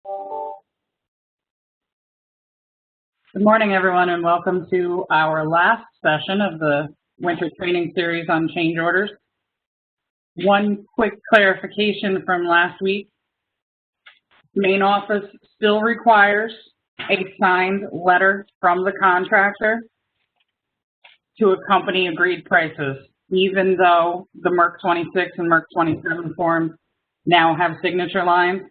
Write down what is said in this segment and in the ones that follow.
Good morning, everyone, and welcome to our last session of the winter training series on change orders. One quick clarification from last week. Main office still requires a signed letter from the contractor to accompany agreed prices, even though the MERC 26 and MERC 27 forms now have signature lines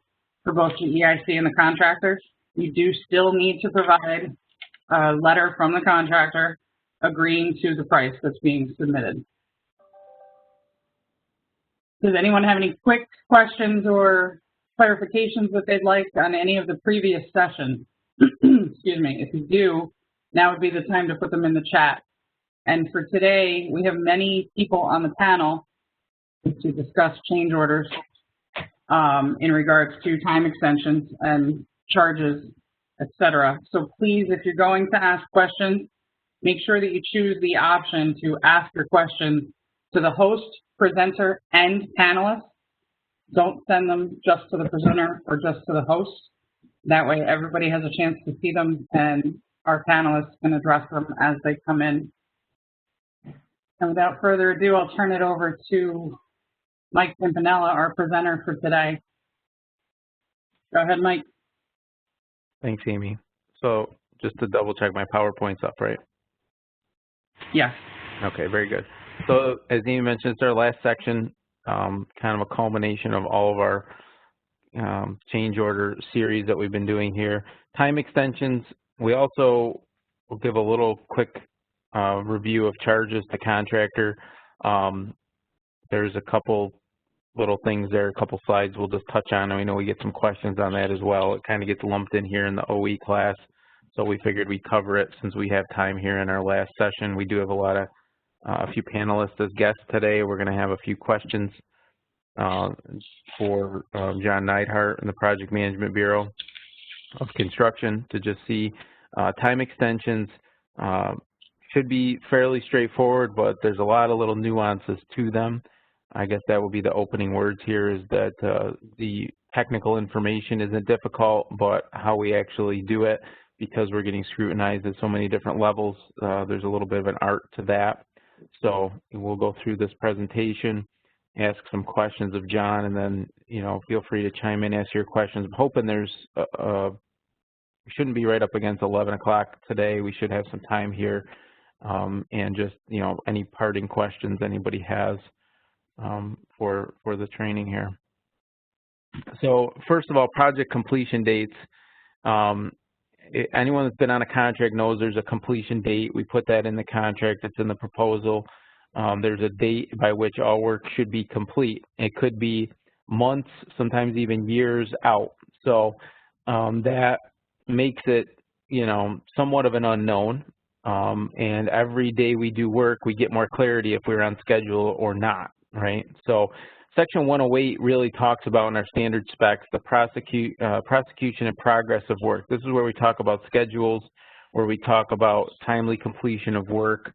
for both the EIC and the contractors. You do still need to provide a letter from the contractor agreeing to the price that's being submitted. Does anyone have any quick questions or clarifications that they'd like on any of the previous sessions? Excuse me. If you do, now would be the time to put them in the chat. And for today, we have many people on the panel to discuss change orders in regards to time extensions and charges, etc. So please, if you're going to ask questions, make sure that you choose the option to ask your questions to the host, presenter, and panelist. Don't send them just to the presenter or just to the host. That way everybody has a chance to see them and our panelists can address them as they come in. And without further ado, I'll turn it over to Mike Pimpinella, our presenter for today. Go ahead, Mike. Thanks, Amy. So just to double check, my PowerPoint's up, right? Yes. Okay, very good. So as Amy mentioned, it's our last section, kind of a culmination of all of our change order series that we've been doing here. Time extensions, we also will give a little quick review of charges to contractor. There's a couple little things there, a couple slides we'll just touch on, and we know we get some questions on that as well. It kind of gets lumped in here in the OE class, so we figured we'd cover it since we have time here in our last session. We do have a few panelists as guests today. We're going to have a few questions for John Neidhart in the Project Management Bureau of Construction to just see time extensions. Should be fairly straightforward, but there's a lot of little nuances to them. I guess that would be the opening words here, is that the technical information isn't difficult, but how we actually do it, because we're getting scrutinized at so many different levels, there's a little bit of an art to that. So we'll go through this presentation, ask some questions of John, and then, feel free to chime in, ask your questions. I'm hoping we shouldn't be right up against 11 o'clock today. We should have some time here, and just, any parting questions anybody has for the training here. So first of all, project completion dates. Anyone that's been on a contract knows there's a completion date. We put that in the contract. It's in the proposal. There's a date by which all work should be complete. It could be months, sometimes even years out. So that makes it, somewhat of an unknown. And every day we do work, we get more clarity if we're on schedule or not, right? So Section 108 really talks about in our standard specs the prosecution and progress of work. This is where we talk about schedules, where we talk about timely completion of work,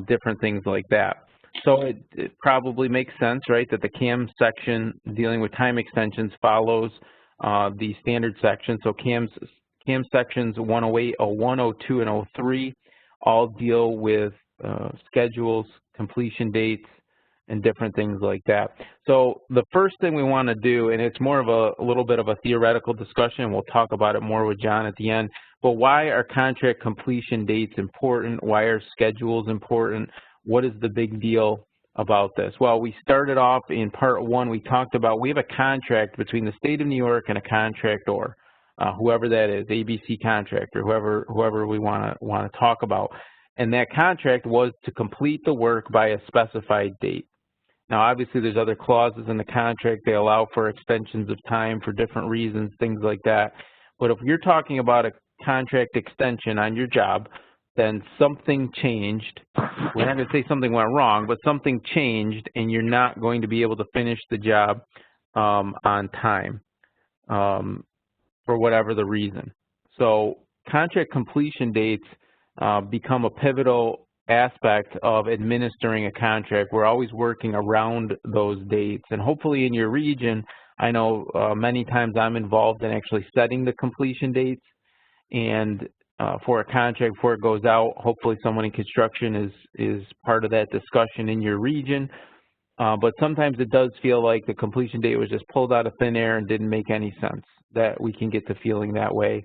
different things like that. So it probably makes sense, right, that the CAM section dealing with time extensions follows the standard section. So CAM sections 108, 01, 02, and 03 all deal with schedules, completion dates, and different things like that. So the first thing we want to do, and it's more of a little bit of a theoretical discussion, we'll talk about it more with John at the end, but why are contract completion dates important? Why are schedules important? What is the big deal about this? Well, we started off in part one, we talked about we have a contract between the state of New York and a contractor, whoever that is, ABC contractor, whoever we want to talk about. And that contract was to complete the work by a specified date. Now, obviously, there's other clauses in the contract. They allow for extensions of time for different reasons, things like that. But if you're talking about a contract extension on your job, then something changed. We're not going to say something went wrong, but something changed, and you're not going to be able to finish the job on time for whatever the reason. So contract completion dates become a pivotal aspect of administering a contract. We're always working around those dates, and hopefully in your region, I know many times I'm involved in actually setting the completion dates, and for a contract before it goes out, hopefully someone in construction is part of that discussion in your region. But sometimes it does feel like the completion date was just pulled out of thin air and didn't make any sense. That we can get to feeling that way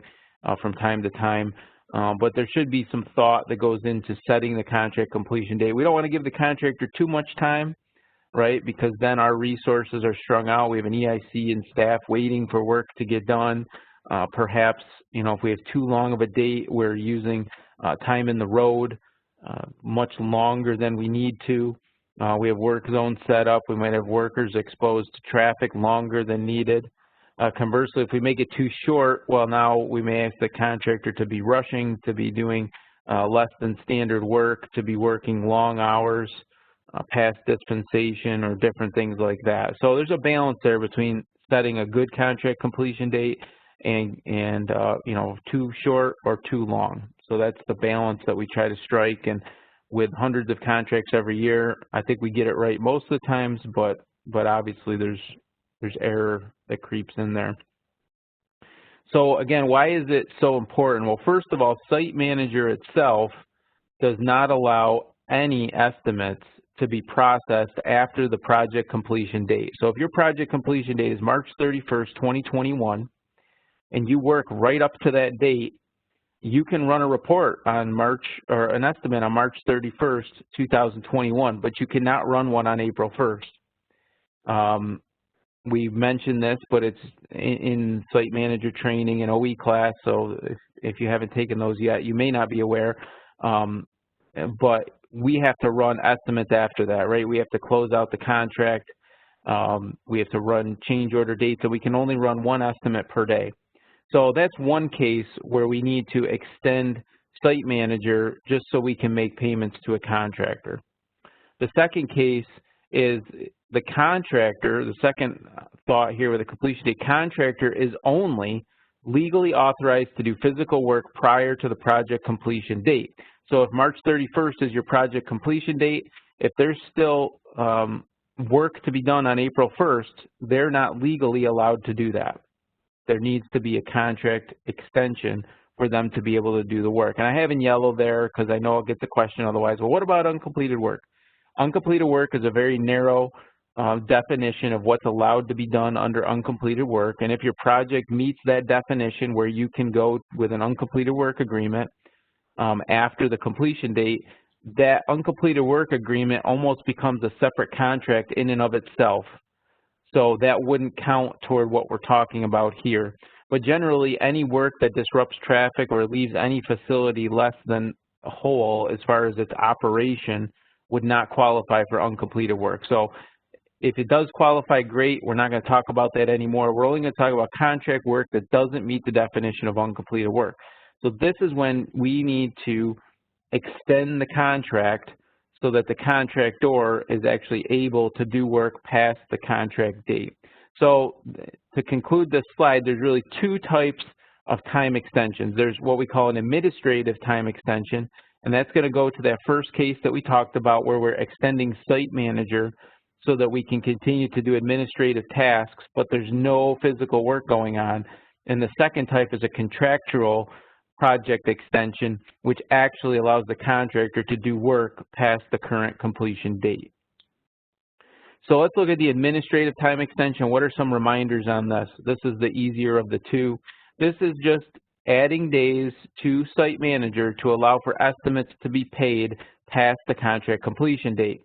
from time to time. But there should be some thought that goes into setting the contract completion date. We don't want to give the contractor too much time, right? Because then our resources are strung out. We have an EIC and staff waiting for work to get done. Perhaps, if we have too long of a date, we're using time in the road much longer than we need to. We have work zones set up. We might have workers exposed to traffic longer than needed. Conversely, if we make it too short, well, now we may ask the contractor to be rushing, to be doing less than standard work, to be working long hours, past dispensation, or different things like that. So there's a balance there between setting a good contract completion date and too short or too long. So that's the balance that we try to strike. And with hundreds of contracts every year, I think we get it right most of the times, but obviously there's error that creeps in there. So again, why is it so important? Well, first of all, Site Manager itself does not allow any estimates to be processed after the project completion date. So if your project completion date is March 31st, 2021, and you work right up to that date, you can run a report on an estimate on March 31st, 2021, but you cannot run one on April 1st. We've mentioned this, but it's in Site Manager training and OE class, so if you haven't taken those yet, you may not be aware, but we have to run estimates after that, right? We have to close out the contract. We have to run change order dates, so we can only run one estimate per day. So that's one case where we need to extend Site Manager just so we can make payments to a contractor. The second case is the contractor, the second thought here with the completion date, contractor is only legally authorized to do physical work prior to the project completion date. So if March 31st is your project completion date, if there's still work to be done on April 1st, they're not legally allowed to do that. There needs to be a contract extension for them to be able to do the work. And I have in yellow there because I know I'll get the question otherwise, well, what about uncompleted work? Uncompleted work is a very narrow definition of what's allowed to be done under uncompleted work. And if your project meets that definition where you can go with an uncompleted work agreement after the completion date, that uncompleted work agreement almost becomes a separate contract in and of itself. So that wouldn't count toward what we're talking about here. But generally, any work that disrupts traffic or leaves any facility less than whole as far as its operation would not qualify for uncompleted work. So if it does qualify, great. We're not going to talk about that anymore. We're only going to talk about contract work that doesn't meet the definition of uncompleted work. So this is when we need to extend the contract so that the contractor is actually able to do work past the contract date. So to conclude this slide, there's really two types of time extensions. There's what we call an administrative time extension, and that's going to go to that first case that we talked about where we're extending Site Manager so that we can continue to do administrative tasks, but there's no physical work going on. And the second type is a contractual project extension, which actually allows the contractor to do work past the current completion date. So let's look at the administrative time extension. What are some reminders on this? This is the easier of the two. This is just adding days to Site Manager to allow for estimates to be paid past the contract completion date.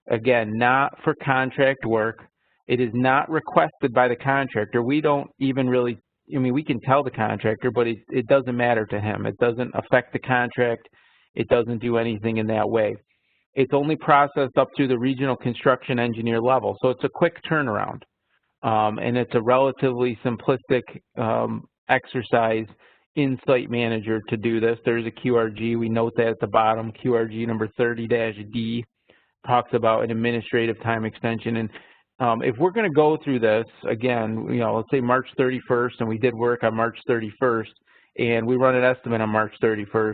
Again, not for contract work. It is not requested by the contractor. We don't even really, we can tell the contractor, but it doesn't matter to him. It doesn't affect the contract. It doesn't do anything in that way. It's only processed up through the regional construction engineer level. So it's a quick turnaround. And it's a relatively simplistic exercise in Site Manager to do this. There's a QRG. We note that at the bottom. QRG number 30-D talks about an administrative time extension. And if we're going to go through this, again, let's say March 31st, and we did work on March 31st, and we run an estimate on March 31st.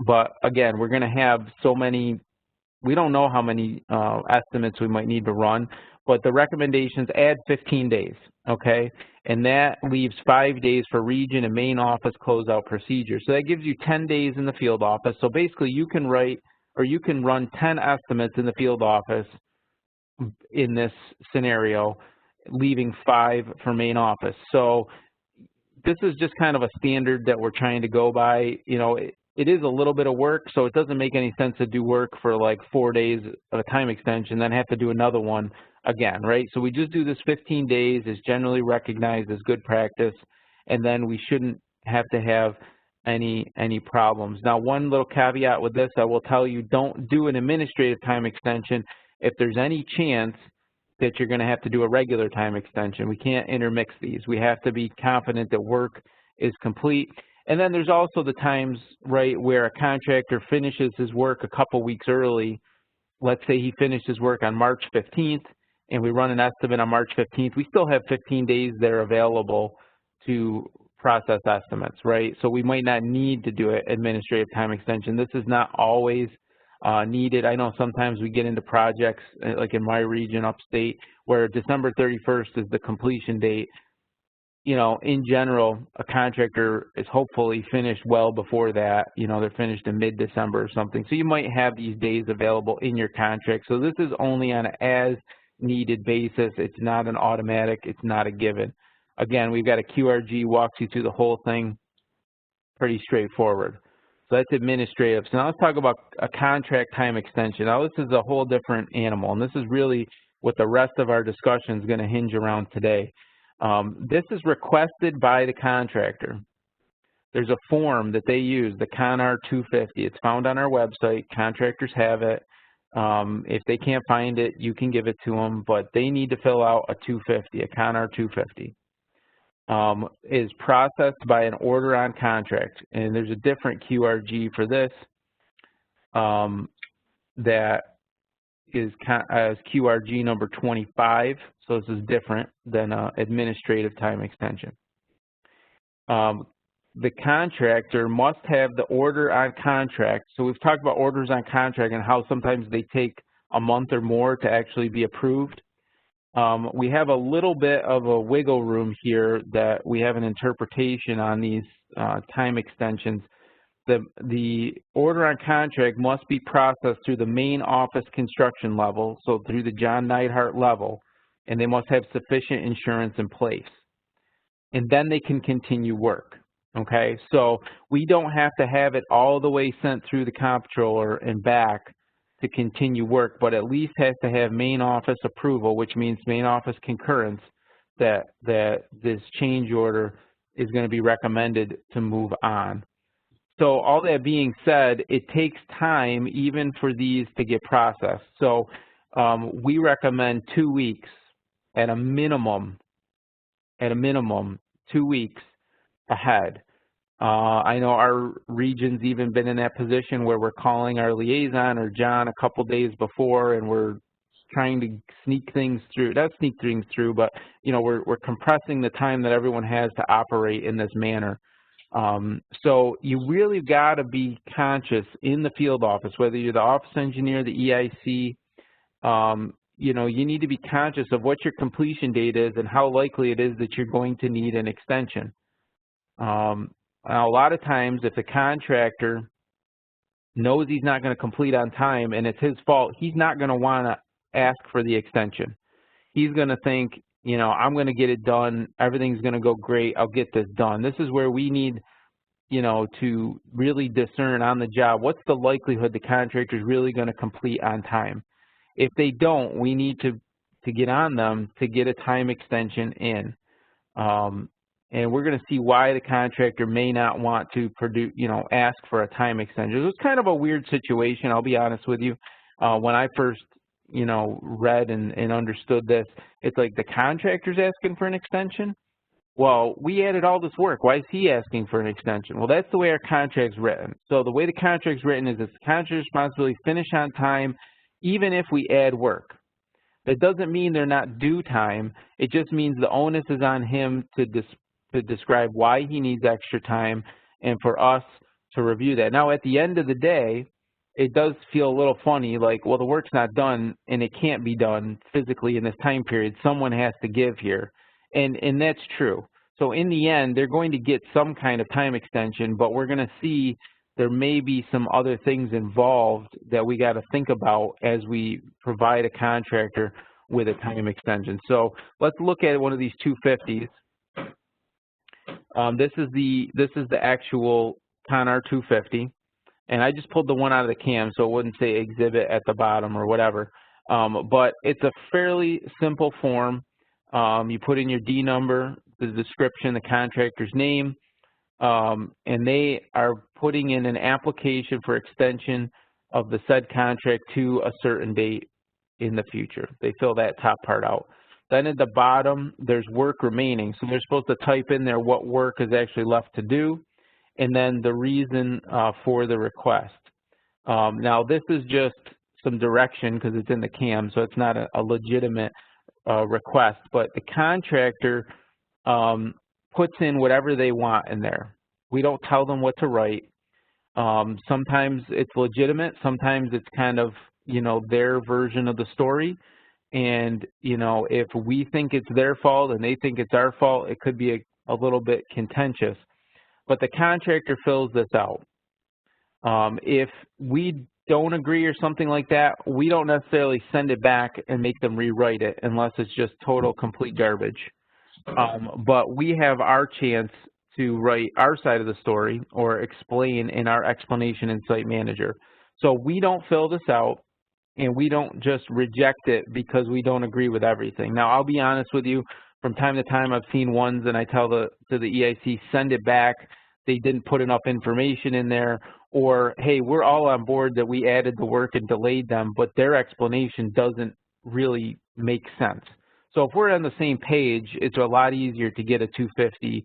But again, we're going to have so many, we don't know how many estimates we might need to run, but the recommendations add 15 days, okay? And that leaves 5 days for region and main office closeout procedure. So that gives you 10 days in the field office. So basically you can write, or you can run 10 estimates in the field office in this scenario, leaving 5 for main office. So this is just kind of a standard that we're trying to go by. You know, it is a little bit of work, so it doesn't make any sense to do work for like 4 days of a time extension, then have to do another one again, right? So we just do this 15 days, is generally recognized as good practice, and then we shouldn't have to have any problems. Now, one little caveat with this, I will tell you, don't do an administrative time extension if there's any chance that you're going to have to do a regular time extension. We can't intermix these. We have to be confident that work is complete. And then there's also the times, right, where a contractor finishes his work a couple weeks early. Let's say he finished his work on March 15th, and we run an estimate on March 15th. We still have 15 days there available to process estimates, right? So we might not need to do an administrative time extension. This is not always needed. I know sometimes we get into projects, like in my region upstate, where December 31st is the completion date. You know, in general, a contractor is hopefully finished well before that. You know, they're finished in mid-December or something. So you might have these days available in your contract. So this is only on an as-needed basis. It's not an automatic. It's not a given. Again, we've got a QRG, walks you through the whole thing, pretty straightforward. So that's administrative. So now let's talk about a contract time extension. Now this is a whole different animal, and this is really what the rest of our discussion is going to hinge around today. This is requested by the contractor. There's a form that they use, the ConR 250. It's found on our website. Contractors have it. If they can't find it, you can give it to them, but they need to fill out a 250, a ConR 250. Is processed by an order on contract, and there's a different QRG for this that is as QRG number 25, so this is different than administrative time extension. The contractor must have the order on contract. So we've talked about orders on contract and how sometimes they take a month or more to actually be approved. We have a little bit of a wiggle room here that we have an interpretation on these time extensions. The order on contract must be processed through the main office construction level, so through the John Neidhart level, and they must have sufficient insurance in place. And then they can continue work, okay? So we don't have to have it all the way sent through the comptroller and back to continue work, but at least has to have main office approval, which means main office concurrence that this change order is going to be recommended to move on. So all that being said, it takes time even for these to get processed. So we recommend 2 weeks at a minimum, 2 weeks ahead. I know our region's even been in that position where we're calling our liaison or John a couple days before, and we're trying to sneak things through. Not sneak things through, but you know, we're compressing the time that everyone has to operate in this manner. So you really got to be conscious in the field office, whether you're the office engineer, the EIC. You know, you need to be conscious of what your completion date is and how likely it is that you're going to need an extension. Now, a lot of times, if the contractor knows he's not going to complete on time and it's his fault, he's not going to want to ask for the extension. He's going to think, you know, I'm going to get it done. Everything's going to go great. I'll get this done. This is where we need, you know, to really discern on the job, what's the likelihood the contractor is really going to complete on time. If they don't, we need to get on them to get a time extension in. And we're going to see why the contractor may not want to produce, you know, ask for a time extension. It was kind of a weird situation, I'll be honest with you. When I first, you know, read and understood this, it's like the contractor's asking for an extension. Well, we added all this work. Why is he asking for an extension? Well, that's the way our contract's written. So the way the contract's written is it's the contractor's responsibility to finish on time, even if we add work. That doesn't mean they're not due time. It just means the onus is on him to describe why he needs extra time and for us to review that. Now, at the end of the day, it does feel a little funny, like, well, the work's not done and it can't be done physically in this time period. Someone has to give here. And that's true. So in the end, they're going to get some kind of time extension, but we're going to see there may be some other things involved that we got to think about as we provide a contractor with a time extension. So let's look at one of these 250s. This is the actual ConR 250. And I just pulled the one out of the CAM, so it wouldn't say exhibit at the bottom or whatever. But it's a fairly simple form. You put in your D number, the description, the contractor's name, and they are putting in an application for extension of the said contract to a certain date in the future. They fill that top part out. Then at the bottom, there's work remaining. So they're supposed to type in there what work is actually left to do, and then the reason for the request. Now, this is just some direction because it's in the CAM, so it's not a legitimate request, but the contractor puts in whatever they want in there. We don't tell them what to write. Sometimes it's legitimate, sometimes it's kind of, you know, their version of the story. And, you know, if we think it's their fault and they think it's our fault, it could be a little bit contentious. But the contractor fills this out. If we don't agree or something like that, we don't necessarily send it back and make them rewrite it unless it's just total, complete garbage. But we have our chance to write our side of the story or explain in our explanation in Site Manager. So we don't fill this out and we don't just reject it because we don't agree with everything. Now, I'll be honest with you, from time to time I've seen ones and I tell to the EIC, send it back. They didn't put enough information in there, or, hey, we're all on board that we added the work and delayed them, but their explanation doesn't really make sense. So if we're on the same page, it's a lot easier to get a 250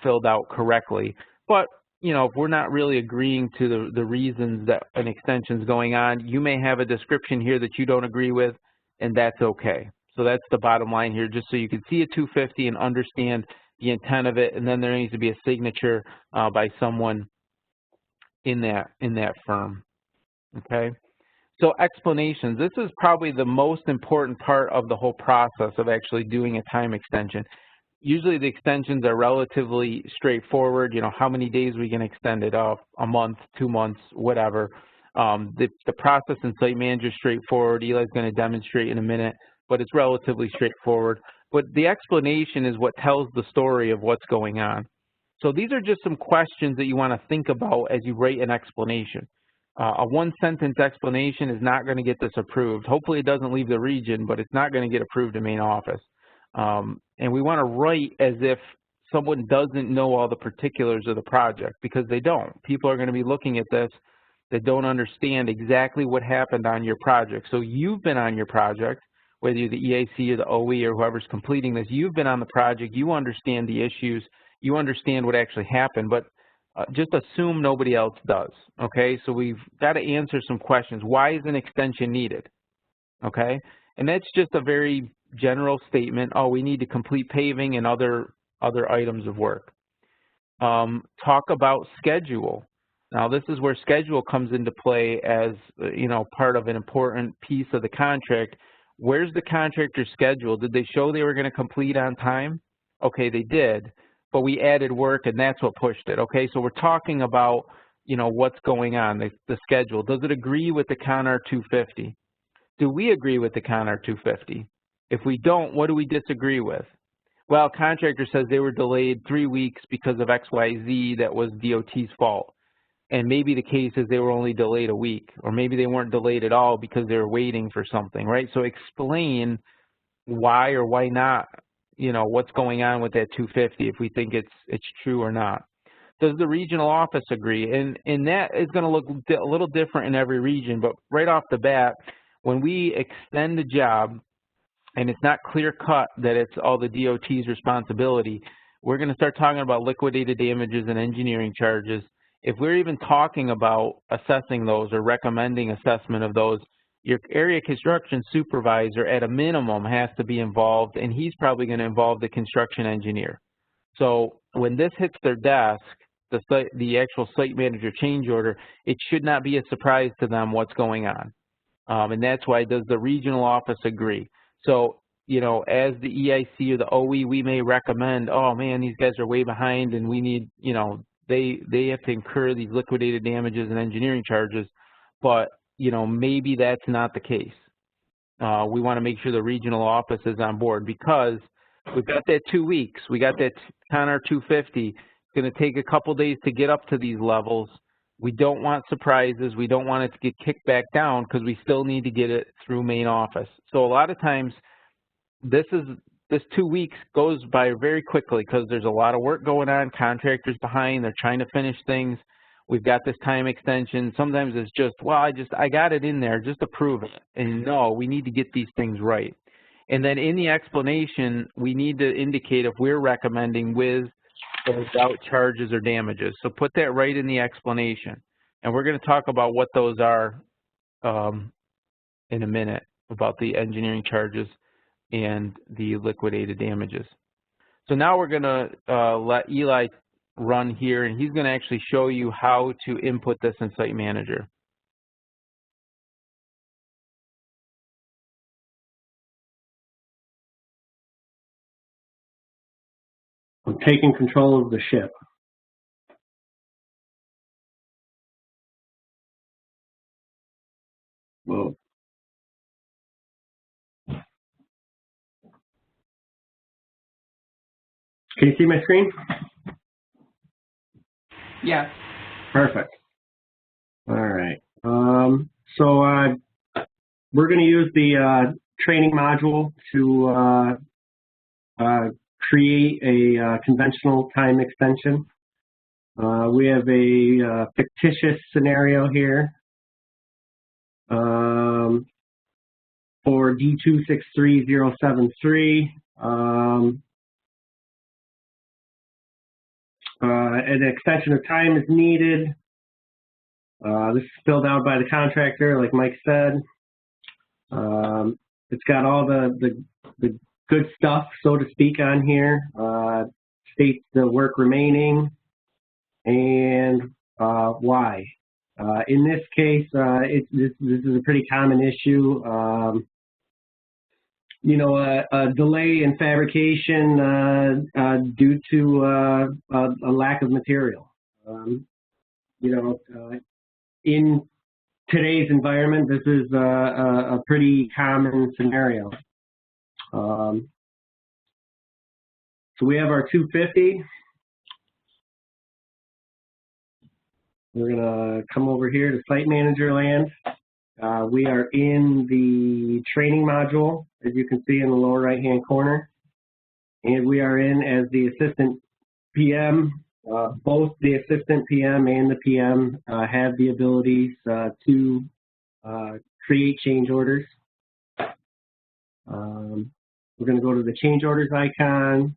filled out correctly. But, you know, if we're not really agreeing to the reasons that an extension is going on, you may have a description here that you don't agree with, and that's okay. So that's the bottom line here, just so you can see a 250 and understand the intent of it, and then there needs to be a signature by someone in that firm. Okay. So explanations. This is probably the most important part of the whole process of actually doing a time extension. Usually the extensions are relatively straightforward. You know, how many days we can extend it off, a month, 2 months, whatever. The process in Site Manager is straightforward. Eli's going to demonstrate in a minute, but it's relatively straightforward. But the explanation is what tells the story of what's going on. So these are just some questions that you want to think about as you write an explanation. A one-sentence explanation is not going to get this approved. Hopefully it doesn't leave the region, but it's not going to get approved in main office. And we want to write as if someone doesn't know all the particulars of the project, because they don't. People are going to be looking at this that don't understand exactly what happened on your project. So you've been on your project, whether you're the EAC or the OE or whoever's completing this, you've been on the project, you understand the issues, you understand what actually happened, but just assume nobody else does, okay? So we've got to answer some questions. Why is an extension needed, okay? And that's just a very general statement. Oh, we need to complete paving and other items of work. Talk about schedule. Now, this is where schedule comes into play as, you know, part of an important piece of the contract. Where's the contractor's schedule? Did they show they were going to complete on time? Okay, they did, but we added work and that's what pushed it. Okay, so we're talking about, you know, what's going on, the schedule. Does it agree with the ConR 250? Do we agree with the ConR 250? If we don't, what do we disagree with? Well, contractor says they were delayed 3 weeks because of XYZ that was DOT's fault. And maybe the case is they were only delayed a week, or maybe they weren't delayed at all because they were waiting for something, right? So explain why or why not, you know, what's going on with that 250 if we think it's true or not. Does the regional office agree? And that is going to look a little different in every region, but right off the bat, when we extend a job and it's not clear cut that it's all the DOT's responsibility, we're going to start talking about liquidated damages and engineering charges. If we're even talking about assessing those or recommending assessment of those, your area construction supervisor at a minimum has to be involved, and he's probably going to involve the construction engineer. So when this hits their desk, the actual site manager change order, it should not be a surprise to them what's going on. And that's why does the regional office agree. So, you know, as the EIC or the OE, we may recommend, oh man, these guys are way behind and we need, you know, they have to incur these liquidated damages and engineering charges, but, you know, maybe that's not the case. We want to make sure the regional office is on board because we've got that 2 weeks. We got that Con 250. It's going to take a couple days to get up to these levels. We don't want surprises. We don't want it to get kicked back down because we still need to get it through main office. So a lot of times this 2 weeks goes by very quickly because there's a lot of work going on, contractors behind, they're trying to finish things. We've got this time extension. Sometimes it's just, well, I got it in there, just approve it. And no, we need to get these things right. And then in the explanation, we need to indicate if we're recommending with or without charges or damages. So put that right in the explanation. And we're going to talk about what those are in a minute, about the engineering charges and the liquidated damages. So now we're going to let Eli run here, and he's going to actually show you how to input this in Site Manager. I'm taking control of the ship. Whoa. Can you see my screen? Yes. Perfect. All right. So we're going to use the training module to create a conventional time extension. We have a fictitious scenario here for D263073. An extension of time is needed. This is filled out by the contractor, like Mike said. It's got all the good stuff, so to speak, on here. States the work remaining and why. In this case, this is a pretty common issue. You know, a delay in fabrication due to a lack of material. You know, in today's environment, this is a pretty common scenario. So we have our 250. We're gonna come over here to Site Manager land. We are in the training module, as you can see in the lower right-hand corner. And we are in as the Assistant PM. Both the Assistant PM and the PM have the abilities to create change orders. We're going to go to the change orders icon,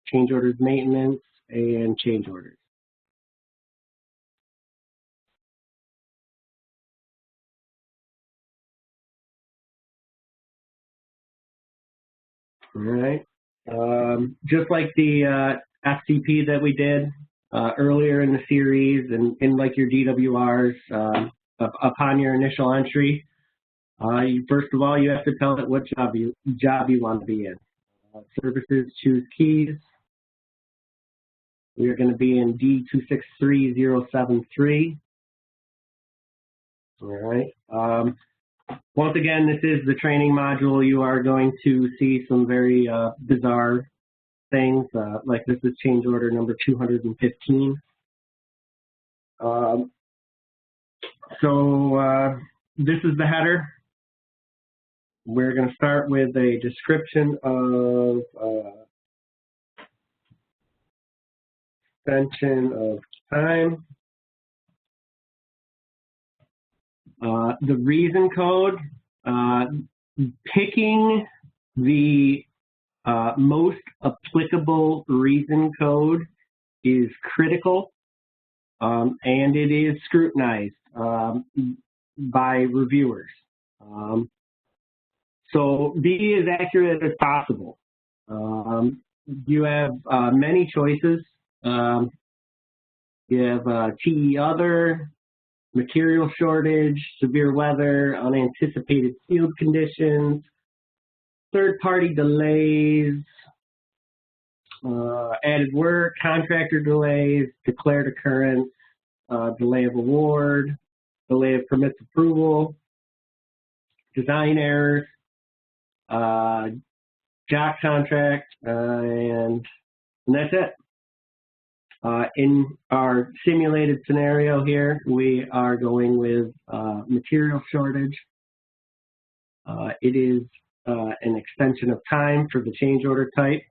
change orders maintenance, and change orders. All right. Just like the FCP that we did earlier in the series, and like your DWRs, upon your initial entry, first of all, you have to tell it what job you want to be in. Services, choose keys. We are going to be in D263073. All right. Once again, this is the training module. You are going to see some very bizarre things, like this is change order number 215. This is the header. We're going to start with a description of extension of time. The reason code, picking the most applicable reason code is critical, and it is scrutinized by reviewers. So be as accurate as possible. You have many choices. You have TE other, material shortage, severe weather, unanticipated field conditions, third-party delays, added work, contractor delays, declared occurrence, delay of award, delay of permits approval, design errors, job contract, and that's it. In our simulated scenario here, we are going with material shortage. It is an extension of time for the change order type.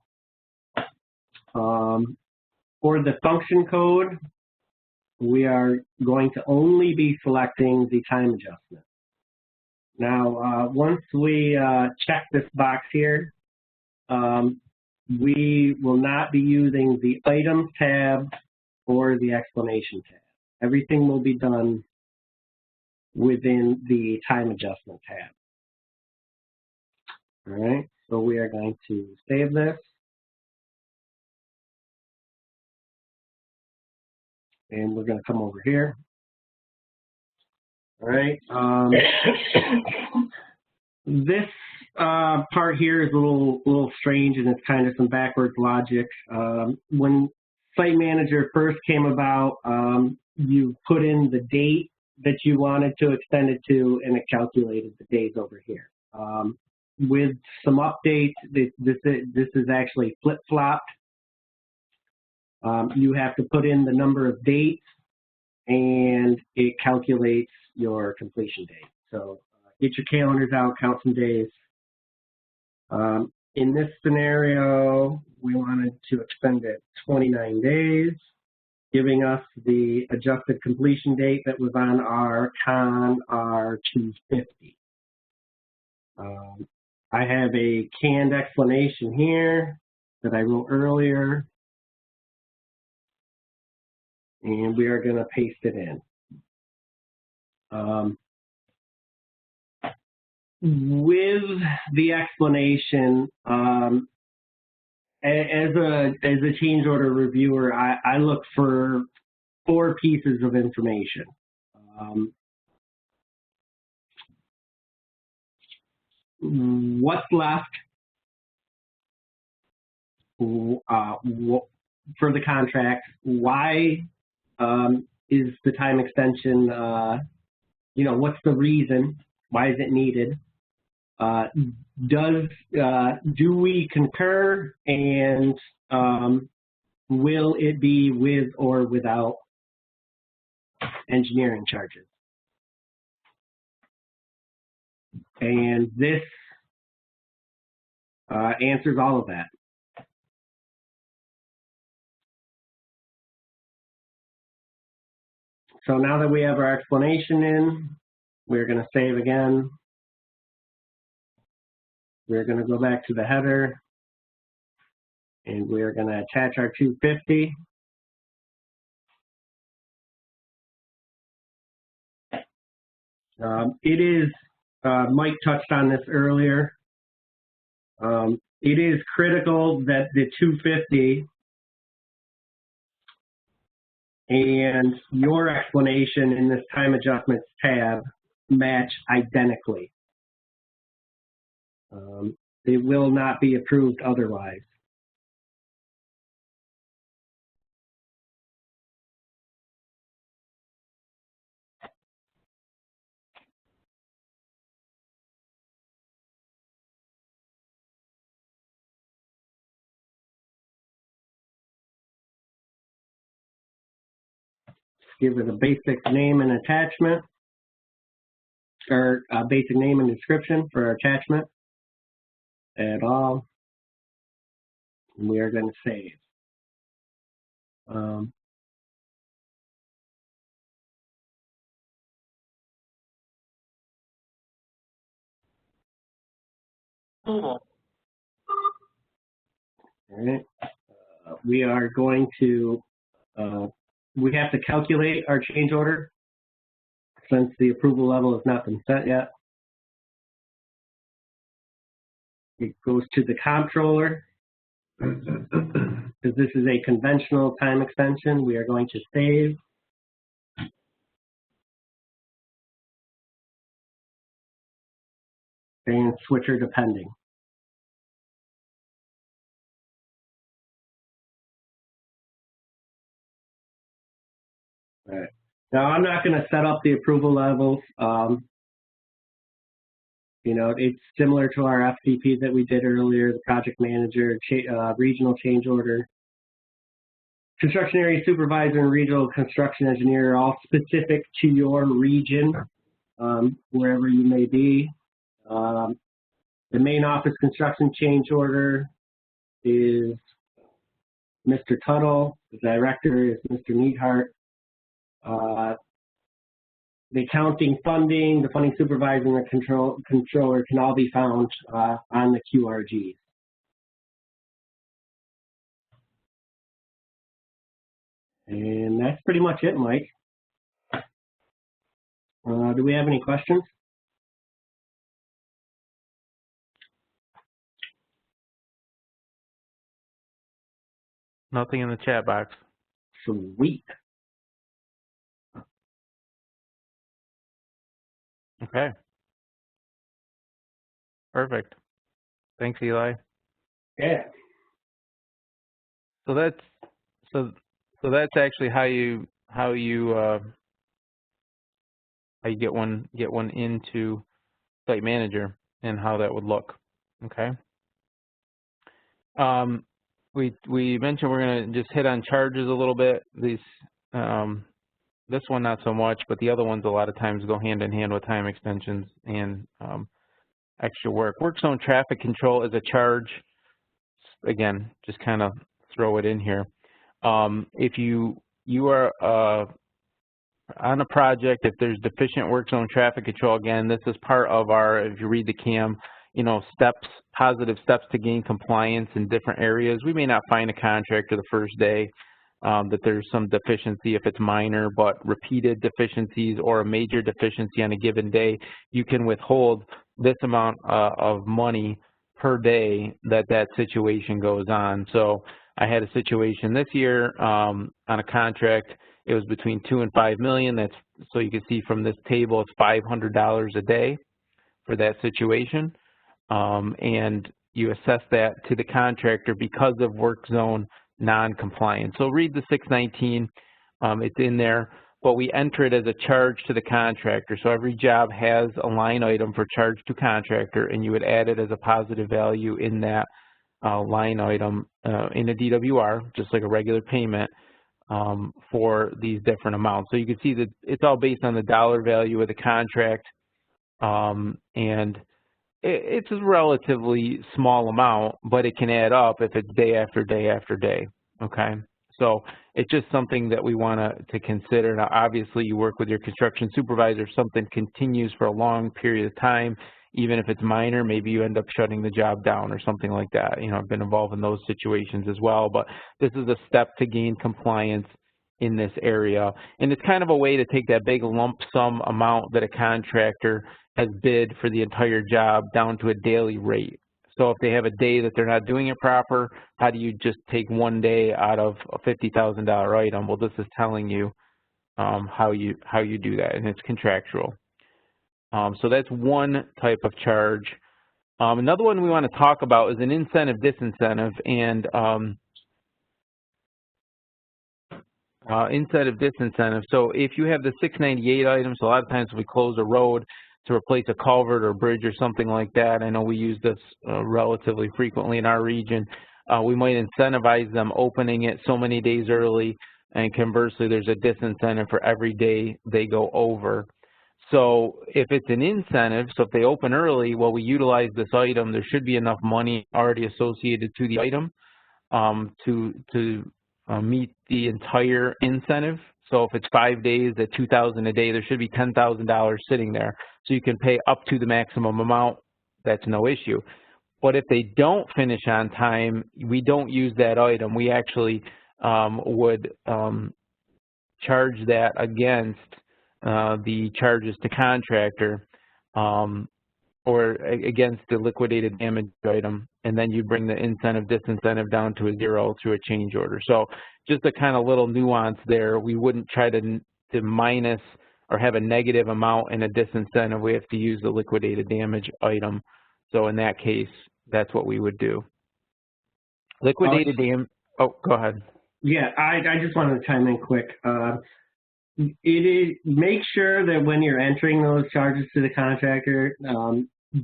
For the function code, we are going to only be selecting the time adjustment. Now, once we check this box here, we will not be using the items tab or the explanation tab. Everything will be done within the time adjustment tab. All right, so we are going to save this. And we're going to come over here. All right. This part here is a little strange, and it's kind of some backwards logic. When Site Manager first came about, you put in the date that you wanted to extend it to, and it calculated the days over here. With some updates, this is actually flip-flopped. You have to put in the number of dates, and it calculates your completion date. So get your calendars out, count some days. In this scenario, we wanted to extend it 29 days, giving us the adjusted completion date that was on our CON R250. I have a canned explanation here that I wrote earlier, and we are going to paste it in. With the explanation, as a change order reviewer, I look for 4 pieces of information. What's left for the contract? Why is the time extension, what's the reason? Why is it needed? Do we concur, and will it be with or without engineering charges? And this answers all of that. So now that we have our explanation in, we're going to save again. We're going to go back to the header, and we're going to attach our 250. It is, Mike touched on this earlier, it is critical that the 250 and your explanation in this time adjustments tab match identically. It will not be approved otherwise. Give it a basic name and attachment, or a basic name and description for our attachment. Add all. And we are going to save. All right. We are going to, we have to calculate our change order since the approval level has not been set yet. It goes to the comptroller. The because this is a conventional time extension, we are going to save. And switcher depending. All right. Now, I'm not going to set up the approval levels. You know, it's similar to our FCP that we did earlier, the project manager, regional change order. Construction area supervisor and regional construction engineer are all specific to your region, wherever you may be. The main office construction change order is Mr. Tuttle. The director is Mr. Neathart. The accounting funding, the funding supervisor, and the controller can all be found on the QRGs. And that's pretty much it, Mike. Do we have any questions? Nothing in the chat box. Sweet. Okay. Perfect. Thanks, Eli. Yeah. So that's actually how you get one into Site Manager and how that would look. Okay. We mentioned we're going to just hit on charges a little bit. These this one not so much, but the other ones a lot of times go hand in hand with time extensions and extra work. Work zone traffic control is a charge. Again, just kind of throw it in here. If you are on a project, if there's deficient work zone traffic control, again, this is part of our, if you read the CAM, you know, steps, positive steps to gain compliance in different areas. We may not find a contractor the first day that there's some deficiency if it's minor, but repeated deficiencies or a major deficiency on a given day, you can withhold this amount of money per day that situation goes on. So I had a situation this year on a contract. It was between 2 and 5 million. That's, so you can see from this table, it's $500 a day for that situation. And you assess that to the contractor because of work zone non-compliance. So read the 619, it's in there, but we enter it as a charge to the contractor. So every job has a line item for charge to contractor, and you would add it as a positive value in that line item in a DWR, just like a regular payment for these different amounts. So you can see that it's all based on the dollar value of the contract, and it's a relatively small amount, but it can add up if it's day after day after day, okay? So it's just something that we want to consider. Now, obviously, you work with your construction supervisor. If something continues for a long period of time, even if it's minor, maybe you end up shutting the job down or something like that. You know, I've been involved in those situations as well, but this is a step to gain compliance in this area. And it's kind of a way to take that big lump sum amount that a contractor has bid for the entire job down to a daily rate. So if they have a day that they're not doing it proper, how do you just take one day out of a $50,000 item? Well, this is telling you how you do that, and it's contractual. So that's one type of charge. Another one we want to talk about is an incentive disincentive, and incentive disincentive. So if you have the 698 items, so a lot of times we close a road to replace a culvert or bridge or something like that. I know we use this relatively frequently in our region. We might incentivize them opening it so many days early, and conversely, there's a disincentive for every day they go over. So if it's an incentive, so if they open early, well, we utilize this item, there should be enough money already associated to the item to meet the entire incentive. So if it's 5 days at $2,000 a day, there should be $10,000 sitting there. So you can pay up to the maximum amount. That's no issue. But if they don't finish on time, we don't use that item. We actually would charge that against the charges to contractor or against the liquidated damage item, and then you bring the incentive disincentive down to a 0 through a change order. So just a kind of little nuance there. We wouldn't try to minus or have a negative amount in a disincentive. We have to use the liquidated damage item. So in that case, that's what we would do. Liquidated damage. Oh, go ahead. Yeah, I just wanted to chime in quick. Make sure that when you're entering those charges to the contractor,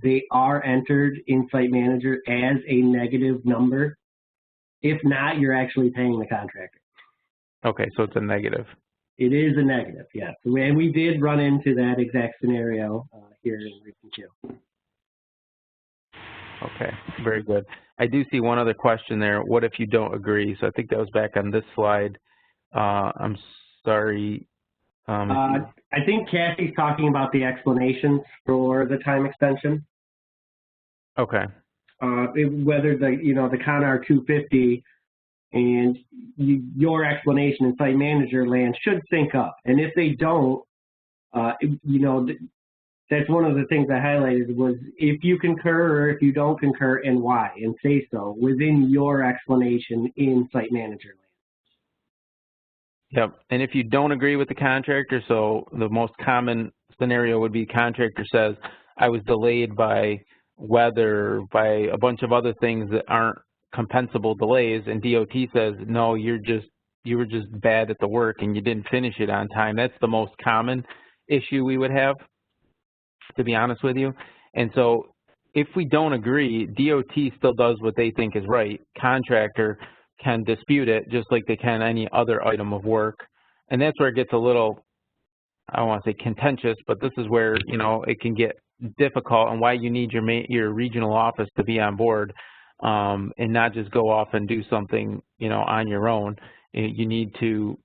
they are entered in Site Manager as a negative number. If not, you're actually paying the contractor. Okay, so it's a negative. It is a negative, yes. And we did run into that exact scenario here in recent too. Okay, very good. I do see one other question there. What if you don't agree? So I think that was back on this slide. I'm sorry. I think Kathy's talking about the explanations for the time extension. Okay. Whether the ConR 250 and your explanation in Site Manager land should sync up, and if they don't, that's one of the things I highlighted was if you concur or if you don't concur and why, and say so within your explanation in Site Manager land. Yep, and if you don't agree with the contractor, so the most common scenario would be contractor says, I was delayed by weather, by a bunch of other things that aren't compensable delays, and DOT says, no, you were just bad at the work and you didn't finish it on time. That's the most common issue we would have, to be honest with you. And so if we don't agree, DOT still does what they think is right. Contractor can dispute it just like they can any other item of work. And that's where it gets a little, I don't want to say contentious, but this is where, it can get difficult and why you need your regional office to be on board and not just go off and do something, on your own. You need to,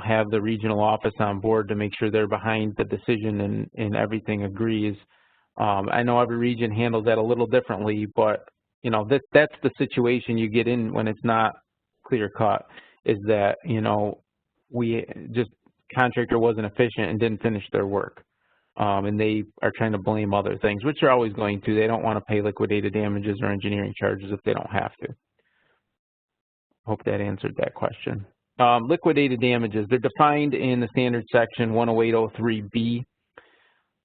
have the regional office on board to make sure they're behind the decision and everything agrees. I know every region handles that a little differently, but, that's the situation you get in when it's not clear cut, is that, contractor wasn't efficient and didn't finish their work. And they are trying to blame other things, which they're always going to. They don't want to pay liquidated damages or engineering charges if they don't have to. Hope that answered that question. Liquidated damages, they're defined in the standard section 10803B.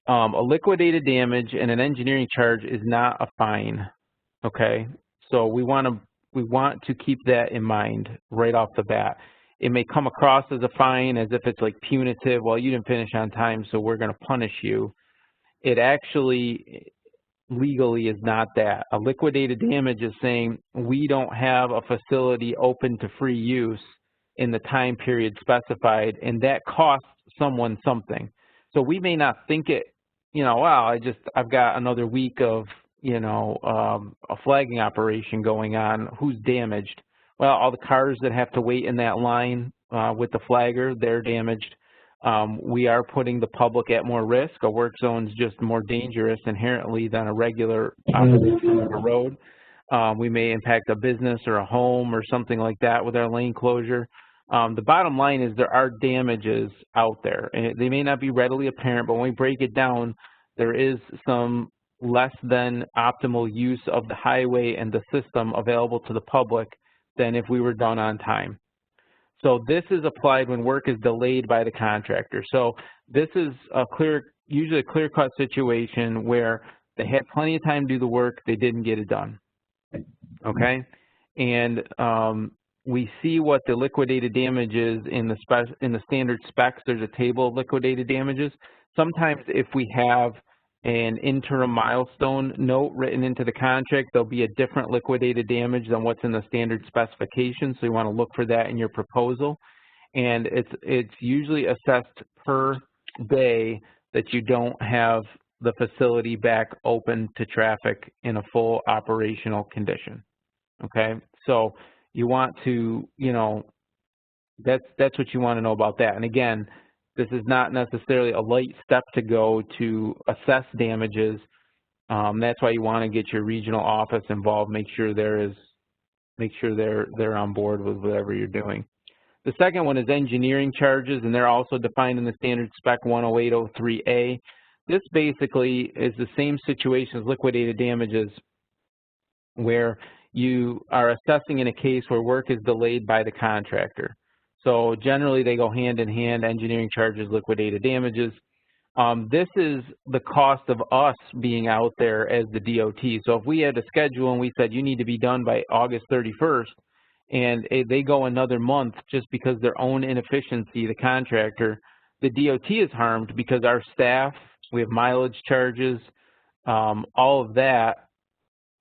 A liquidated damage and an engineering charge is not a fine, okay? So we want to keep that in mind right off the bat. It may come across as a fine, as if it's like punitive. Well, you didn't finish on time, so we're going to punish you. It actually legally is not that. A liquidated damage is saying we don't have a facility open to free use in the time period specified, and that costs someone something. So we may not think it, wow, I've got another week of, a flagging operation going on. Who's damaged? Well, all the cars that have to wait in that line with the flagger, they're damaged. We are putting the public at more risk. A work zone is just more dangerous inherently than a regular operation of a road. We may impact a business or a home or something like that with our lane closure. The bottom line is there are damages out there, and they may not be readily apparent, but when we break it down, there is some less than optimal use of the highway and the system available to the public than if we were done on time. So this is applied when work is delayed by the contractor. So this is usually a clear-cut situation where they had plenty of time to do the work, they didn't get it done, okay? And we see what the liquidated damage is in the standard specs. There's a table of liquidated damages. Sometimes if we have an interim milestone note written into the contract, there'll be a different liquidated damage than what's in the standard specification, so you want to look for that in your proposal. And it's usually assessed per day that you don't have the facility back open to traffic in a full operational condition, okay? So you want to, that's what you want to know about that. And again, this is not necessarily a light step to go to assess damages. That's why you want to get your regional office involved. Make sure they're on board with whatever you're doing. The second one is engineering charges, and they're also defined in the standard spec 10803A. this basically is the same situation as liquidated damages, where you are assessing in a case where work is delayed by the contractor. So generally they go hand in hand, engineering charges, liquidated damages. This is the cost of us being out there as the DOT. So if we had a schedule and we said you need to be done by August 31st, and they go another month just because their own inefficiency, the contractor, the DOT is harmed because our staff, we have mileage charges, all of that,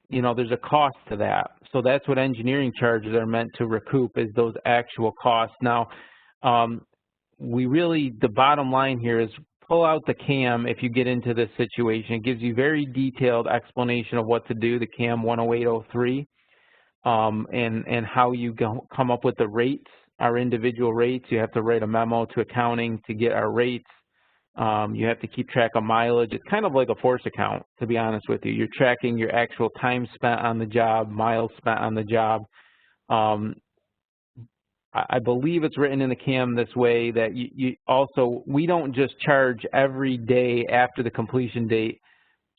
you know, there's a cost to that. So that's what engineering charges are meant to recoup, is those actual costs. Now, the bottom line here is pull out the CAM if you get into this situation. It gives you very detailed explanation of what to do, the CAM 10803. And how you come up with the rates, our individual rates. You have to write a memo to accounting to get our rates. You have to keep track of mileage. It's kind of like a force account, to be honest with you. You're tracking your actual time spent on the job, miles spent on the job. I believe it's written in the CAM this way that we don't just charge every day after the completion date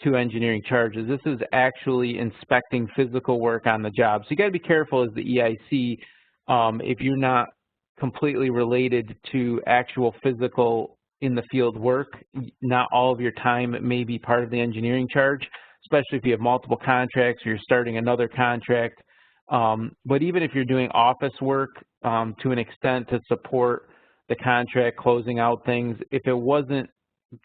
to engineering charges. This is actually inspecting physical work on the job. So you got to be careful as the EIC if you're not completely related to actual physical in the field work. Not all of your time may be part of the engineering charge, especially if you have multiple contracts or you're starting another contract. But even if you're doing office work to an extent to support the contract, closing out things, if it wasn't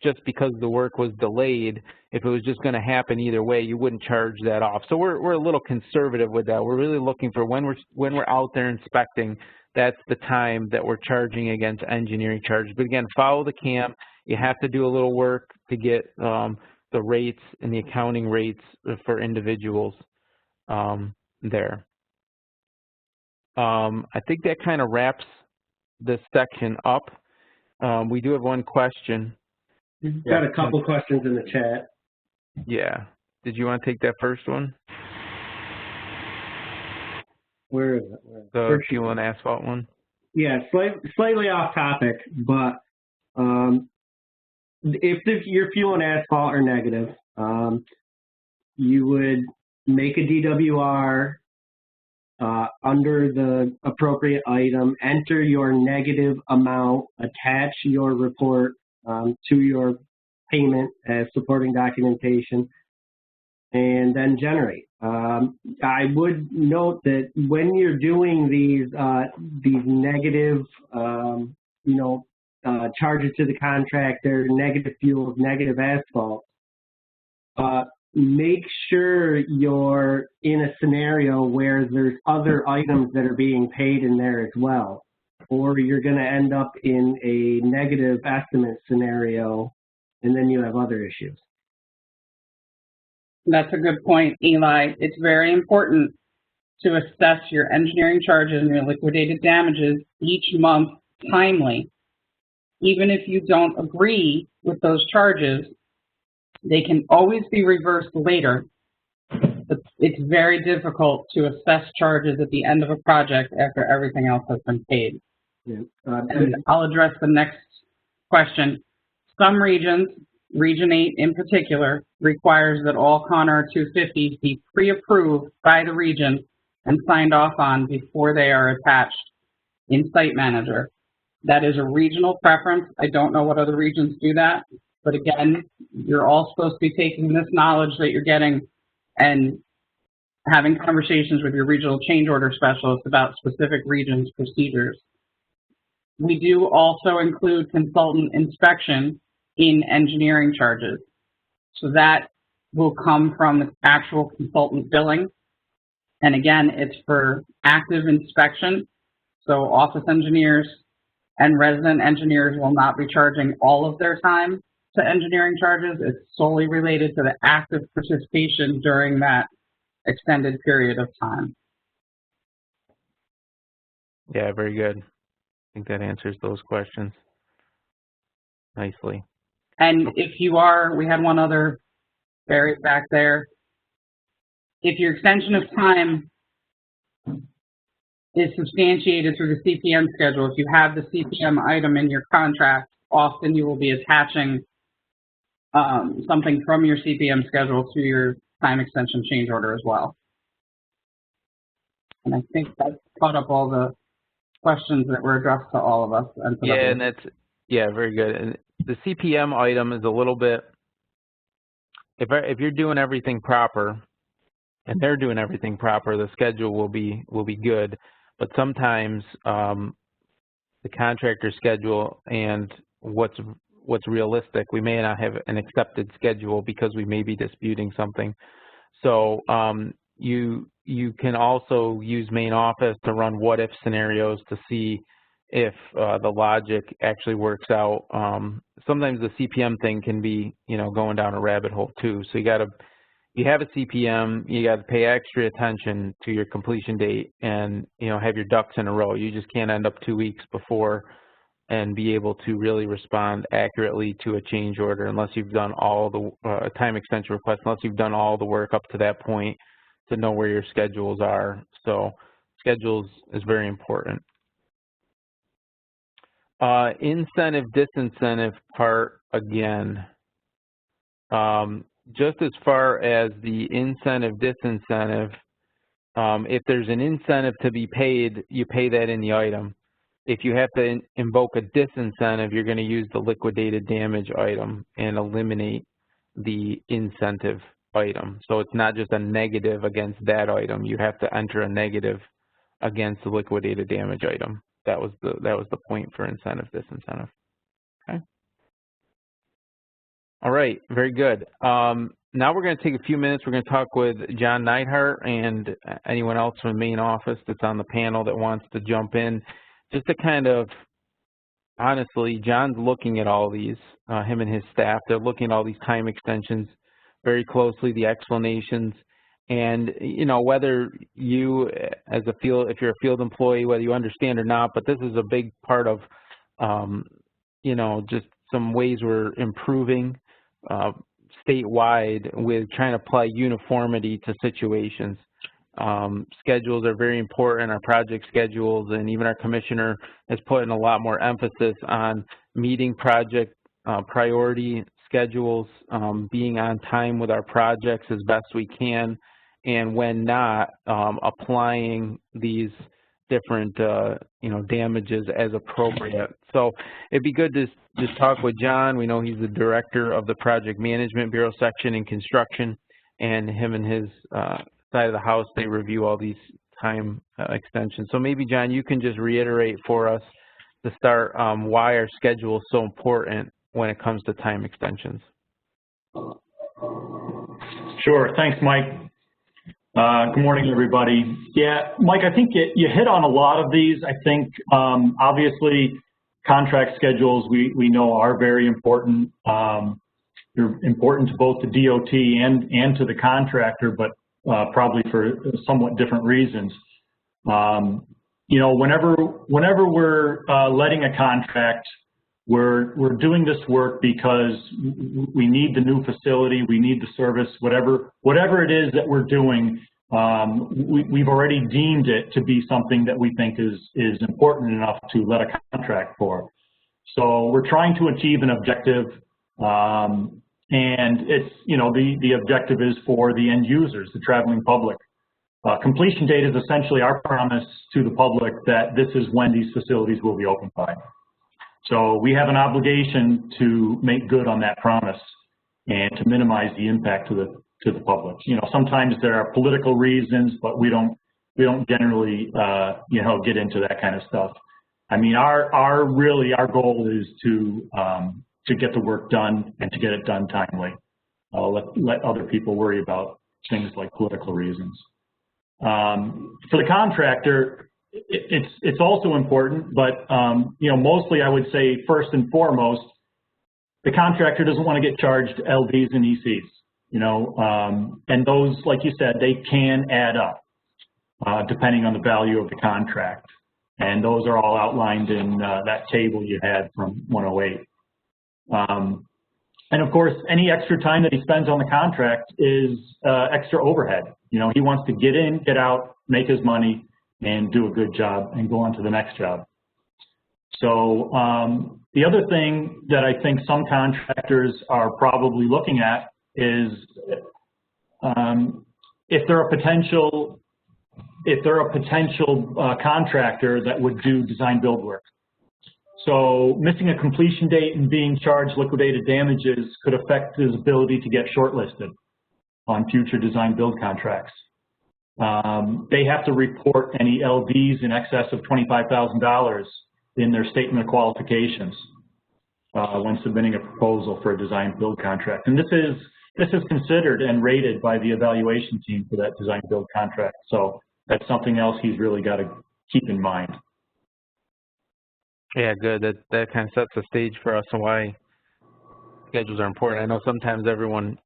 just because the work was delayed, if it was just going to happen either way, you wouldn't charge that off. So we're a little conservative with that. We're really looking for when we're out there inspecting, that's the time that we're charging against engineering charges. But again, follow the CAM. You have to do a little work to get the rates and the accounting rates for individuals there. I think that kind of wraps this section up. We do have one question. We've got a couple questions in the chat. Yeah. Did you want to take that first one? Where is it? The fuel and asphalt one? Yeah, slightly off topic, but if your fuel and asphalt are negative, you would make a DWR under the appropriate item, enter your negative amount, attach your report to your payment as supporting documentation, and then generate. I would note that when you're doing these negative, charges to the contractor, negative fuels, negative asphalt, make sure you're in a scenario where there's other items that are being paid in there as well, or you're going to end up in a negative estimate scenario, and then you have other issues. That's a good point, Eli. It's very important to assess your engineering charges and your liquidated damages each month timely. Even if you don't agree with those charges, they can always be reversed later. But it's very difficult to assess charges at the end of a project after everything else has been paid. Yeah. And I'll address the next question. Some regions, Region 8 in particular, requires that all Con-R 250s be pre-approved by the region and signed off on before they are attached in Site Manager. That is a regional preference. I don't know what other regions do that, but again, you're all supposed to be taking this knowledge that you're getting and having conversations with your regional change order specialist about specific regions' procedures. We do also include consultant inspection in engineering charges. So that will come from the actual consultant billing. And again, it's for active inspection. So office engineers and resident engineers will not be charging all of their time to engineering charges. It's solely related to the active participation during that extended period of time. Yeah, very good. I think that answers those questions nicely. And if you are, we had one other buried back there. If your extension of time is substantiated through the CPM schedule, if you have the CPM item in your contract, often you will be attaching something from your CPM schedule to your time extension change order as well. And I think that caught up all the questions that were addressed to all of us. And yeah, and that's, yeah, very good. And the CPM item is a little bit, if you're doing everything proper and they're doing everything proper, the schedule will be good. But sometimes the contractor schedule and what's realistic, we may not have an accepted schedule because we may be disputing something. So you can also use main office to run what-if scenarios to see if the logic actually works out. Sometimes the CPM thing can be, going down a rabbit hole too. So you have a CPM, you got to pay extra attention to your completion date and, have your ducks in a row. You just can't end up 2 weeks before and be able to really respond accurately to a change order unless you've done all the time extension request, unless you've done all the work up to that point to know where your schedules are. So schedules is very important. Incentive, disincentive part again. Just as far as the incentive, disincentive, if there's an incentive to be paid, you pay that in the item. If you have to invoke a disincentive, you're going to use the liquidated damage item and eliminate the incentive item. So it's not just a negative against that item. You have to enter a negative against the liquidated damage item. That was the point for incentive, disincentive. Okay. All right, very good. Now we're going to take a few minutes. We're going to talk with John Neidhart and anyone else from the main office that's on the panel that wants to jump in. Just to kind of, honestly, John's looking at all these, him and his staff, they're looking at all these time extensions very closely, the explanations, and, whether you as a field, if you're a field employee, whether you understand or not, but this is a big part of, just some ways we're improving statewide with trying to apply uniformity to situations. Schedules are very important, our project schedules, and even our commissioner has put in a lot more emphasis on meeting project priority schedules, being on time with our projects as best we can, and when not, applying these different damages as appropriate. So it'd be good to just talk with John. We know he's the director of the Project Management Bureau section in construction, and him and his side of the house, they review all these time extensions. So maybe, John, you can just reiterate for us to start why our schedule is so important when it comes to time extensions. Sure. Thanks, Mike. Good morning, everybody. Yeah, Mike, I think you hit on a lot of these. I think, obviously, contract schedules we know are very important. They're important to both the DOT and to the contractor, but probably for somewhat different reasons. Whenever we're letting a contract, we're doing this work because we need the new facility, we need the service, whatever it is that we're doing. We've already deemed it to be something that we think is important enough to let a contract for. So we're trying to achieve an objective. And it's, the objective is for the end users, the traveling public. Completion date is essentially our promise to the public that this is when these facilities will be opened by. So we have an obligation to make good on that promise and to minimize the impact to the public. Sometimes there are political reasons, but we don't generally, get into that kind of stuff. I mean, our goal is to get the work done and to get it done timely. Let other people worry about things like political reasons. For the contractor, it's also important, but mostly I would say first and foremost, the contractor doesn't want to get charged LDs and ECs, and those, like you said, they can add up depending on the value of the contract, and those are all outlined in that table you had from 108. And of course, any extra time that he spends on the contract is extra overhead. He wants to get in, get out, make his money, and do a good job and go on to the next job. So The other thing that I think some contractors are probably looking at is if they're a potential contractor that would do design build work. So missing a completion date and being charged liquidated damages could affect his ability to get shortlisted on future design build contracts. They have to report any LDs in excess of $25,000 in their statement of qualifications when submitting a proposal for a design build contract. And this is considered and rated by the evaluation team for that design build contract. So that's something else he's really got to keep in mind. Yeah, good. That kind of sets the stage for us on why schedules are important. I know sometimes everyone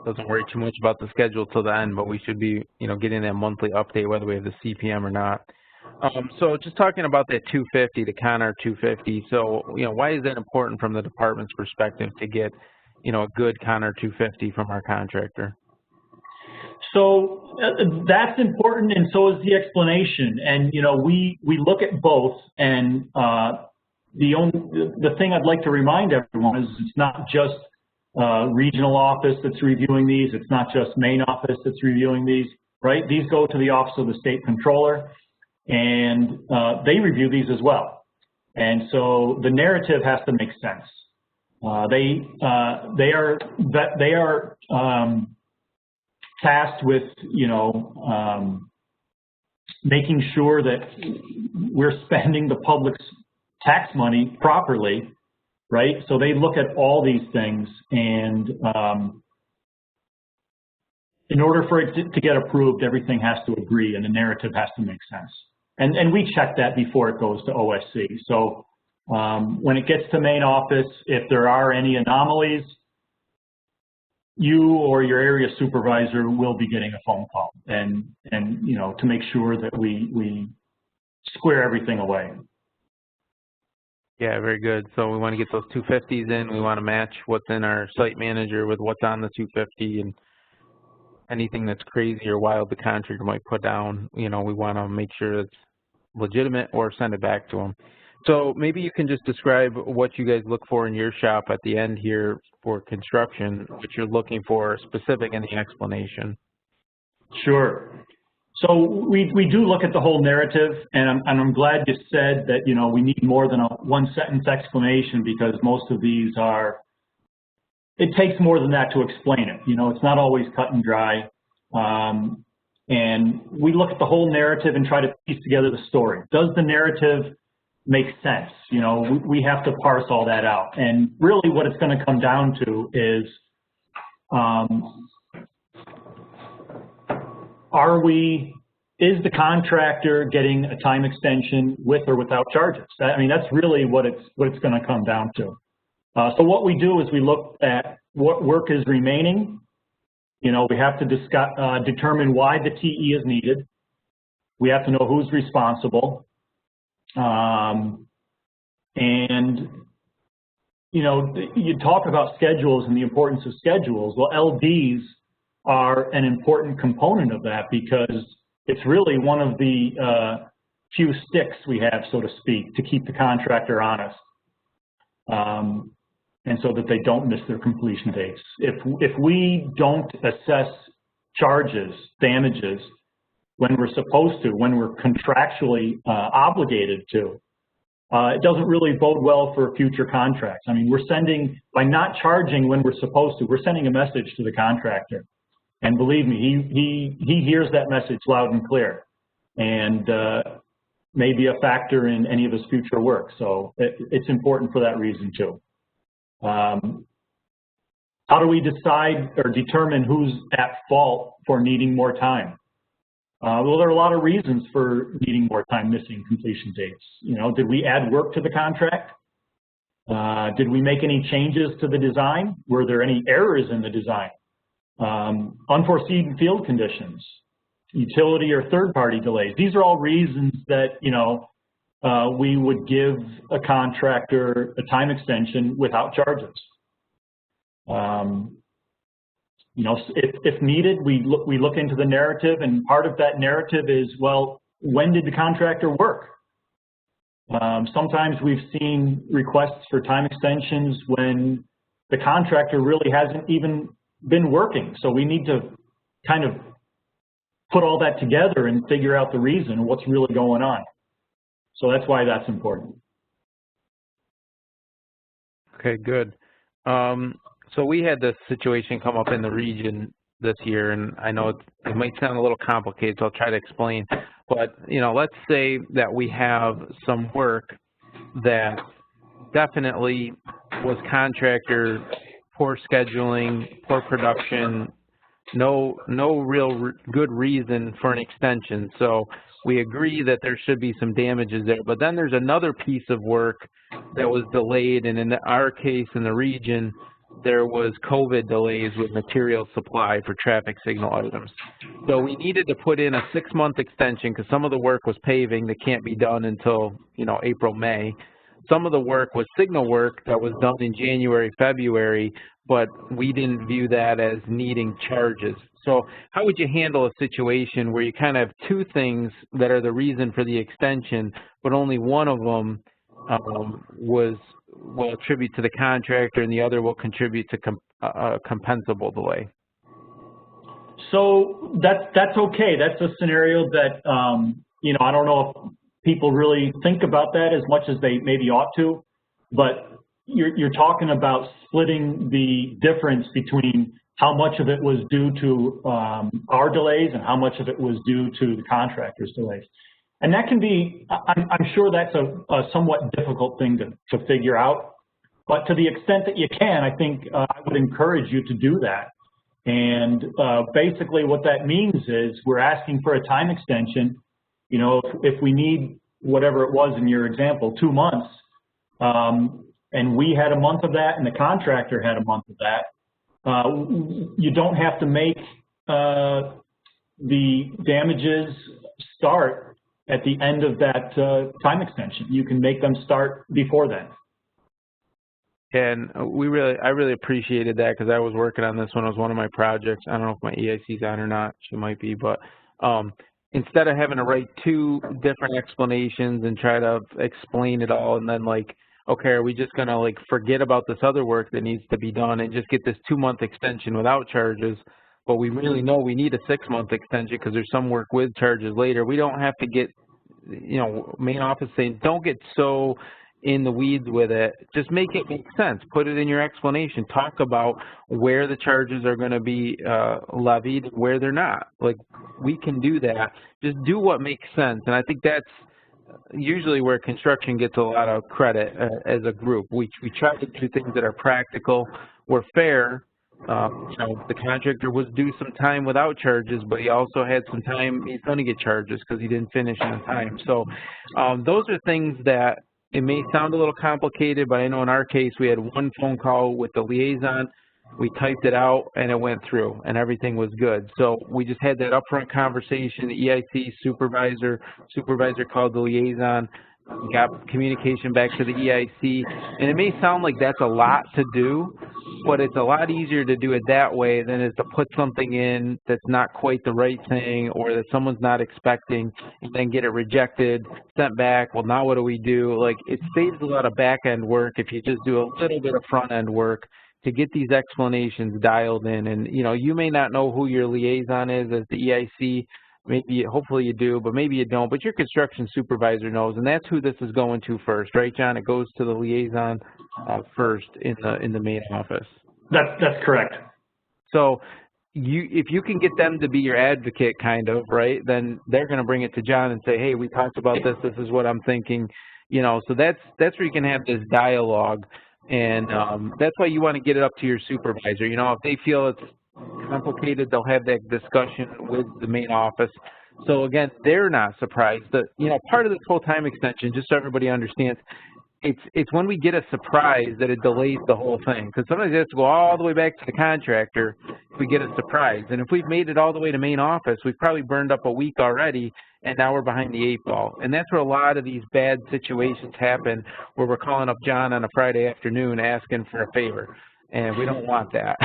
doesn't worry too much about the schedule till the end, but we should be, getting that monthly update whether we have the CPM or not. So just talking about that 250, the Con-R 250. So, why is that important from the department's perspective to get, a good Con-R 250 from our contractor? So that's important, and so is the explanation. And we look at both, and the thing I'd like to remind everyone is it's not just regional office that's reviewing these. It's not just main office that's reviewing these, right? These go to the Office of the State Controller, and they review these as well. And so the narrative has to make sense. They are tasked with, making sure that we're spending the public's tax money properly, right? So they look at all these things, and in order for it to get approved, everything has to agree and the narrative has to make sense. And we check that before it goes to OSC. So when it gets to main office, if there are any anomalies, you or your area supervisor will be getting a phone call and to make sure that we square everything away. Yeah, very good. So we want to get those 250s in. We want to match what's in our site manager with what's on the 250, and anything that's crazy or wild the contractor might put down, we want to make sure it's legitimate or send it back to them. So maybe you can just describe what you guys look for in your shop at the end here for construction, what you're looking for specific in the explanation. Sure. So we do look at the whole narrative, and I'm glad you said that, we need more than a one-sentence explanation, because most of these it takes more than that to explain it. It's not always cut and dry. And we look at the whole narrative and try to piece together the story. Does the narrative make sense? We have to parse all that out. And really what it's going to come down to is, is the contractor getting a time extension with or without charges? That's really what it's going to come down to. So what we do is we look at what work is remaining. We have to determine why the TE is needed. We have to know who's responsible. And, you talk about schedules and the importance of schedules. Well, LDs are an important component of that, because it's really one of the few sticks we have, so to speak, to keep the contractor honest. And so that they don't miss their completion dates. If we don't assess charges, damages, when we're supposed to, when we're contractually obligated to, it doesn't really bode well for future contracts. By not charging when we're supposed to, we're sending a message to the contractor. And believe me, he hears that message loud and clear, and may be a factor in any of his future work. So it's important for that reason too. How do we decide or determine who's at fault for needing more time? Well, there are a lot of reasons for needing more time, missing completion dates. Did we add work to the contract? Did we make any changes to the design? Were there any errors in the design? Unforeseen field conditions, utility or third-party delays. These are all reasons that, we would give a contractor a time extension without charges. If needed, we look into the narrative, and part of that narrative is, well, when did the contractor work? Sometimes we've seen requests for time extensions when the contractor really hasn't even been working. So we need to kind of put all that together and figure out the reason, what's really going on. So that's why that's important. Okay, good. So we had this situation come up in the region this year, and I know it might sound a little complicated, so I'll try to explain. But, you know, let's say that we have some work that definitely was contractor, poor scheduling, poor production, no real good reason for an extension. So we agree that there should be some damages there. But then there's another piece of work that was delayed, and in our case in the region, there was COVID delays with material supply for traffic signal items. So we needed to put in a 6-month extension because some of the work was paving that can't be done until, you know, April, May. Some of the work was signal work that was done in January, February, but we didn't view that as needing charges. So how would you handle a situation where you kind of have two things that are the reason for the extension, but only one of them will attribute to the contractor and the other will contribute to compensable delay? So that's okay. That's a scenario that, you know, I don't know if people really think about that as much as they maybe ought to, but you're talking about splitting the difference between how much of it was due to our delays and how much of it was due to the contractor's delays. And that can be, I'm sure that's a somewhat difficult thing to figure out, but to the extent that you can, I think I would encourage you to do that. And basically what that means is we're asking for a time extension. You know, if we need whatever it was in your example, 2 months, and we had a month of that and the contractor had a month of that, you don't have to make the damages start at the end of that time extension. You can make them start before then. And I really appreciated that because I was working on this when it was one of my projects. I don't know if my EIC's on or not. She might be, but instead of having to write 2 different explanations and try to explain it all and then like, okay, are we just going to like forget about this other work that needs to be done and just get this 2-month extension without charges? But we really know we need a 6-month extension because there's some work with charges later. We don't have to get, you know, main office saying, don't get so in the weeds with it. Just make it make sense. Put it in your explanation. Talk about where the charges are going to be levied, where they're not. Like, we can do that. Just do what makes sense. And I think that's usually where construction gets a lot of credit as a group. We try to do things that are practical. We're fair. You know, the contractor was due some time without charges, but he also had some time he's going to get charges because he didn't finish on time. So those are things that it may sound a little complicated, but I know in our case we had 1 phone call with the liaison. We typed it out and it went through and everything was good. So we just had that upfront conversation. The EIC supervisor called the liaison, got communication back to the EIC, and it may sound like that's a lot to do, but it's a lot easier to do it that way than it is to put something in that's not quite the right thing or that someone's not expecting and then get it rejected, sent back. Well, now what do we do? Like, it saves a lot of back-end work if you just do a little bit of front-end work to get these explanations dialed in. And, you know, you may not know who your liaison is as the EIC. Maybe, hopefully you do, but maybe you don't. But your construction supervisor knows, and that's who this is going to first, right, John? It goes to the liaison first in the main office. That's correct. So if you can get them to be your advocate, kind of, right, then they're going to bring it to John and say, hey, we talked about this. This is what I'm thinking. You know, so that's where you can have this dialogue, and that's why you want to get it up to your supervisor. You know, if they feel it's complicated, they'll have that discussion with the main office. So again, they're not surprised that, you know, part of this whole time extension, just so everybody understands, it's when we get a surprise that it delays the whole thing. Because sometimes it has to go all the way back to the contractor if we get a surprise. And if we've made it all the way to main office, we've probably burned up a week already, and now we're behind the 8 ball. And that's where a lot of these bad situations happen, where we're calling up John on a Friday afternoon asking for a favor. And we don't want that.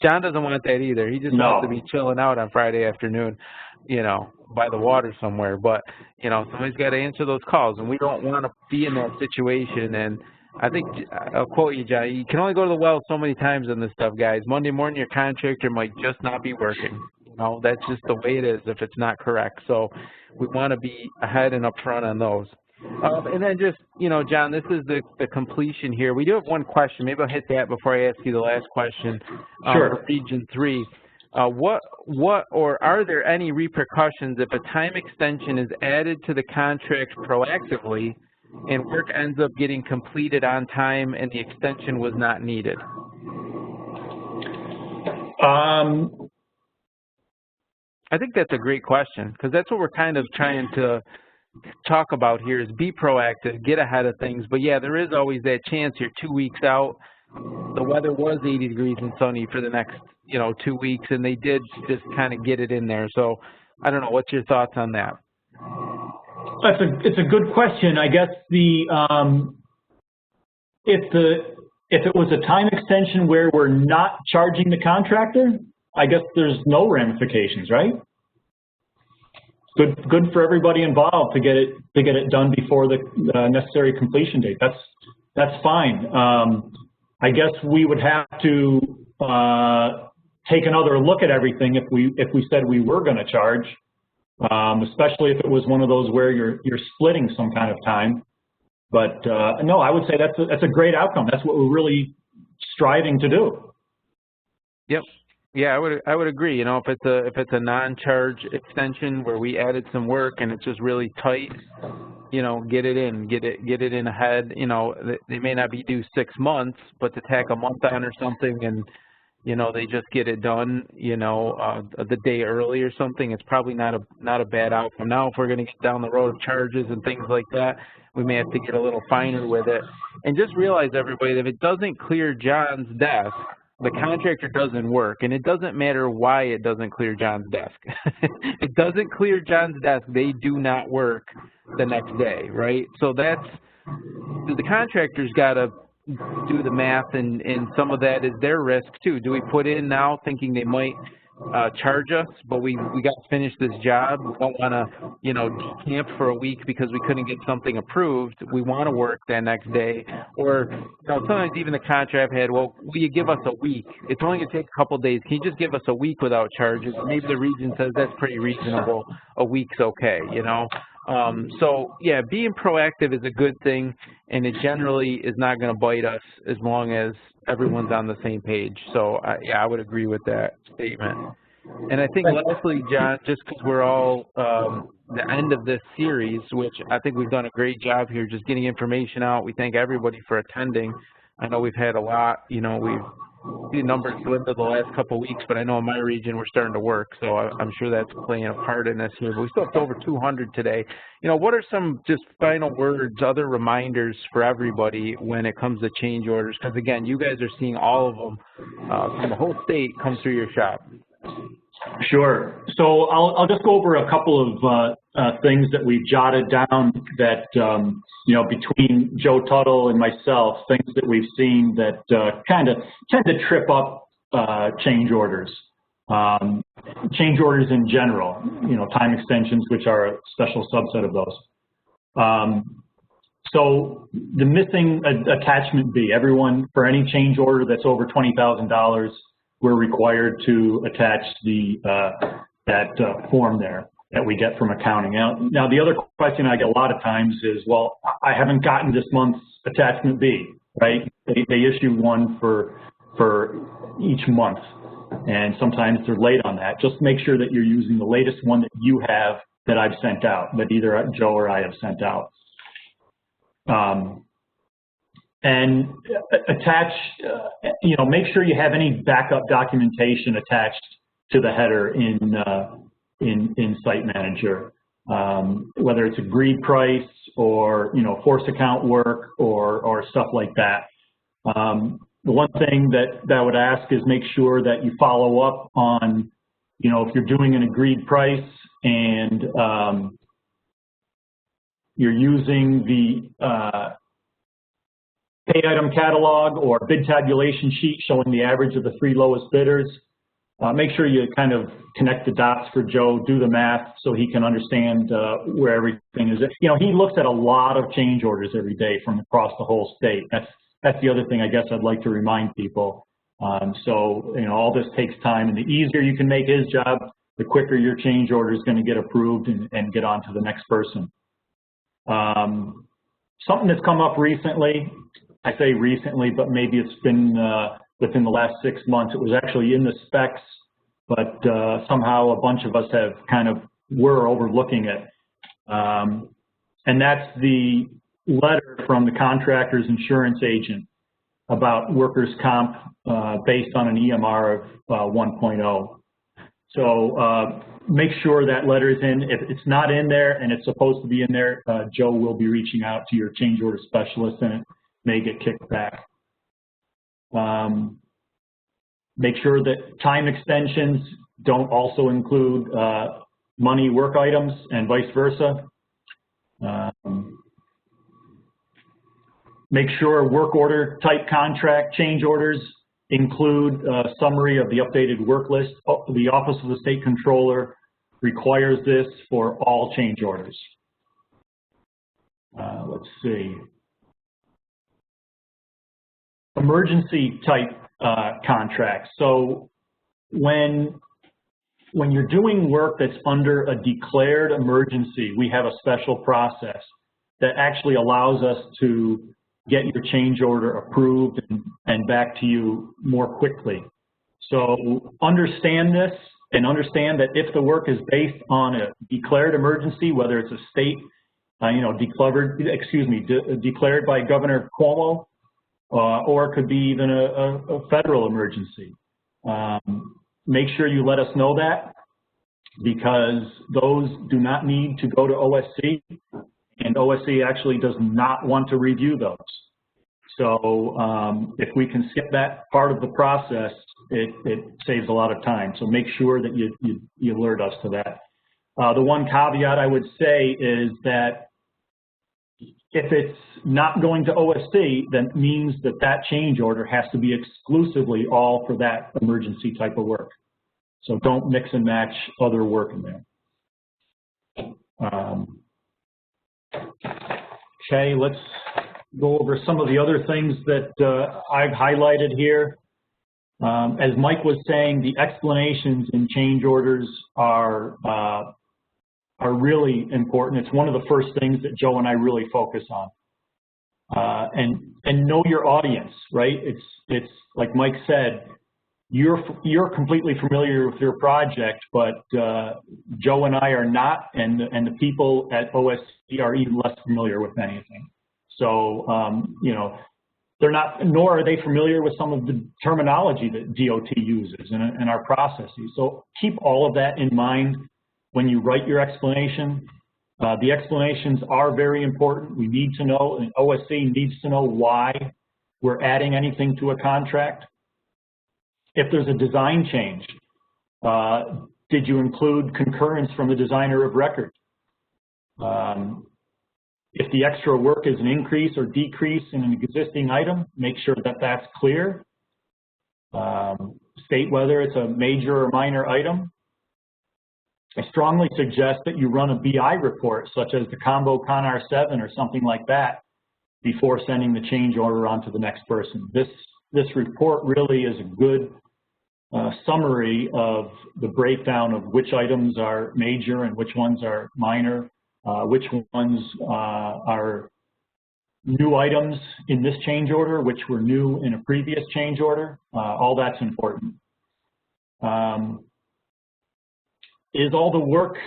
John doesn't want that either. He just wants to be chilling out on Friday afternoon. you know, by the water somewhere. But, you know, somebody's got to answer those calls, and we don't want to be in that situation. And I think, I'll quote you, John, you can only go to the well so many times on this stuff, guys. Monday morning, your contractor might just not be working. You know, that's just the way it is if it's not correct. So we want to be ahead and upfront on those. And then just, you know, John, this is the completion here. We do have one question. Maybe I'll hit that before I ask you the last question. Sure. For Region 3. What or are there any repercussions if a time extension is added to the contract proactively and work ends up getting completed on time and the extension was not needed? I think that's a great question, because that's what we're kind of trying to talk about here is be proactive, get ahead of things. But yeah, there is always that chance you're 2 weeks out. The weather was 80 degrees and sunny for the next, you know, 2 weeks, and they did just kind of get it in there. So I don't know, what's your thoughts on that? It's a good question. I guess if it was a time extension where we're not charging the contractor, I guess there's no ramifications, right? Good for everybody involved to get it done before the necessary completion date. That's fine. I guess we would have to take another look at everything if we said we were going to charge, especially if it was one of those where you're splitting some kind of time. But no, I would say that's a great outcome. That's what we're really striving to do. Yep. Yeah, I would agree. You know, if it's a non-charge extension where we added some work and it's just really tight, you know, get it in ahead. You know, they may not be due 6 months, but to tack a month on or something, and you know they just get it done, you know, the day early or something, it's probably not a bad outcome. Now, if we're going to get down the road of charges and things like that, we may have to get a little finer with it. And just realize, everybody, that if it doesn't clear John's desk, the contractor doesn't work, and it doesn't matter why it doesn't clear John's desk. It doesn't clear John's desk, they do not work the next day, right? So that's, the contractor's got to do the math, and some of that is their risk too. Do we put in now thinking they might charge us, but we got to finish this job? We don't want to, you know, decamp for a week because we couldn't get something approved. We want to work that next day. Or, you know, sometimes even the contract had, well, will you give us a week? It's only going to take a couple of days. Can you just give us a week without charges? Maybe the region says that's pretty reasonable. A week's okay, you know? So yeah, being proactive is a good thing, and it generally is not going to bite us as long as everyone's on the same page. So yeah, I would agree with that statement. And I think lastly, John, just because we're all the end of this series, which I think we've done a great job here, just getting information out. We thank everybody for attending. I know we've had a lot, you know, we've seen numbers dwindle the last couple of weeks, but I know in my region we're starting to work, so I'm sure that's playing a part in this here. But we still have over 200 today. You know, what are some just final words, other reminders for everybody when it comes to change orders? Because again, you guys are seeing all of them from the whole state come through your shop. Sure. So I'll just go over a couple of things that we've jotted down that, you know, between Joe Tuttle and myself, things that we've seen that kind of tend to trip up change orders. Change orders in general, you know, time extensions, which are a special subset of those. So the missing attachment B, everyone, for any change order that's over $20,000, we're required to attach the that form there that we get from accounting. Now, the other question I get a lot of times is, well, I haven't gotten this month's attachment B, right? They issue one for each month, and sometimes they're late on that. Just make sure that you're using the latest one that you have that I've sent out, that either Joe or I have sent out. And attach, you know, make sure you have any backup documentation attached to the header in Site Manager, whether it's agreed price or, you know, force account work or stuff like that. The one thing that I would ask is make sure that you follow up on, you know, if you're doing an agreed price and you're using the pay item catalog or bid tabulation sheet showing the average of the 3 lowest bidders, make sure you kind of connect the dots for Joe, do the math so he can understand where everything is. You know, he looks at a lot of change orders every day from across the whole state. That's the other thing I guess I'd like to remind people. So, you know, all this takes time, and the easier you can make his job, the quicker your change order is going to get approved and get on to the next person. Something that's come up recently, I say recently, but maybe it's been within the last 6 months. It was actually in the specs, but somehow a bunch of us have were overlooking it. And that's the letter from the contractor's insurance agent about workers' comp based on an EMR of 1.0. So make sure that letter is in. If it's not in there and it's supposed to be in there, Joe will be reaching out to your change order specialist and it may get kicked back. Make sure that time extensions don't also include money work items and vice versa. Make sure work order type contract change orders include a summary of the updated work list. The Office of the State Controller requires this for all change orders. Let's see. Emergency type contracts. So when you're doing work that's under a declared emergency, we have a special process that actually allows us to get your change order approved and back to you more quickly. So understand this and understand that if the work is based on a declared emergency, whether it's a state, declared by Governor Cuomo, or it could be even a federal emergency. Make sure you let us know that, because those do not need to go to OSC, and OSC actually does not want to review those. So if we can skip that part of the process, it saves a lot of time. So make sure that you alert us to that. The one caveat I would say is that if it's not going to OSC, then it means that that change order has to be exclusively all for that emergency type of work. So don't mix and match other work in there. Okay, let's go over some of the other things that I've highlighted here. As Mike was saying, the explanations in change orders are really important. It's one of the first things that Joe and I really focus on. And know your audience, right? It's like Mike said, you're completely familiar with your project, but Joe and I are not, and the people at OSC are even less familiar with anything. So they're not, nor are they familiar with some of the terminology that DOT uses in our processes. So keep all of that in mind when you write your explanation. The explanations are very important. We need to know, and OSC needs to know why we're adding anything to a contract. If there's a design change, did you include concurrence from the designer of record? If the extra work is an increase or decrease in an existing item, make sure that that's clear. State whether it's a major or minor item. I strongly suggest that you run a BI report, such as the Combo ConR 7 or something like that, before sending the change order on to the next person. This report really is a good summary of the breakdown of which items are major and which ones are minor, which ones are new items in this change order, which were new in a previous change order. All that's important. Is all the work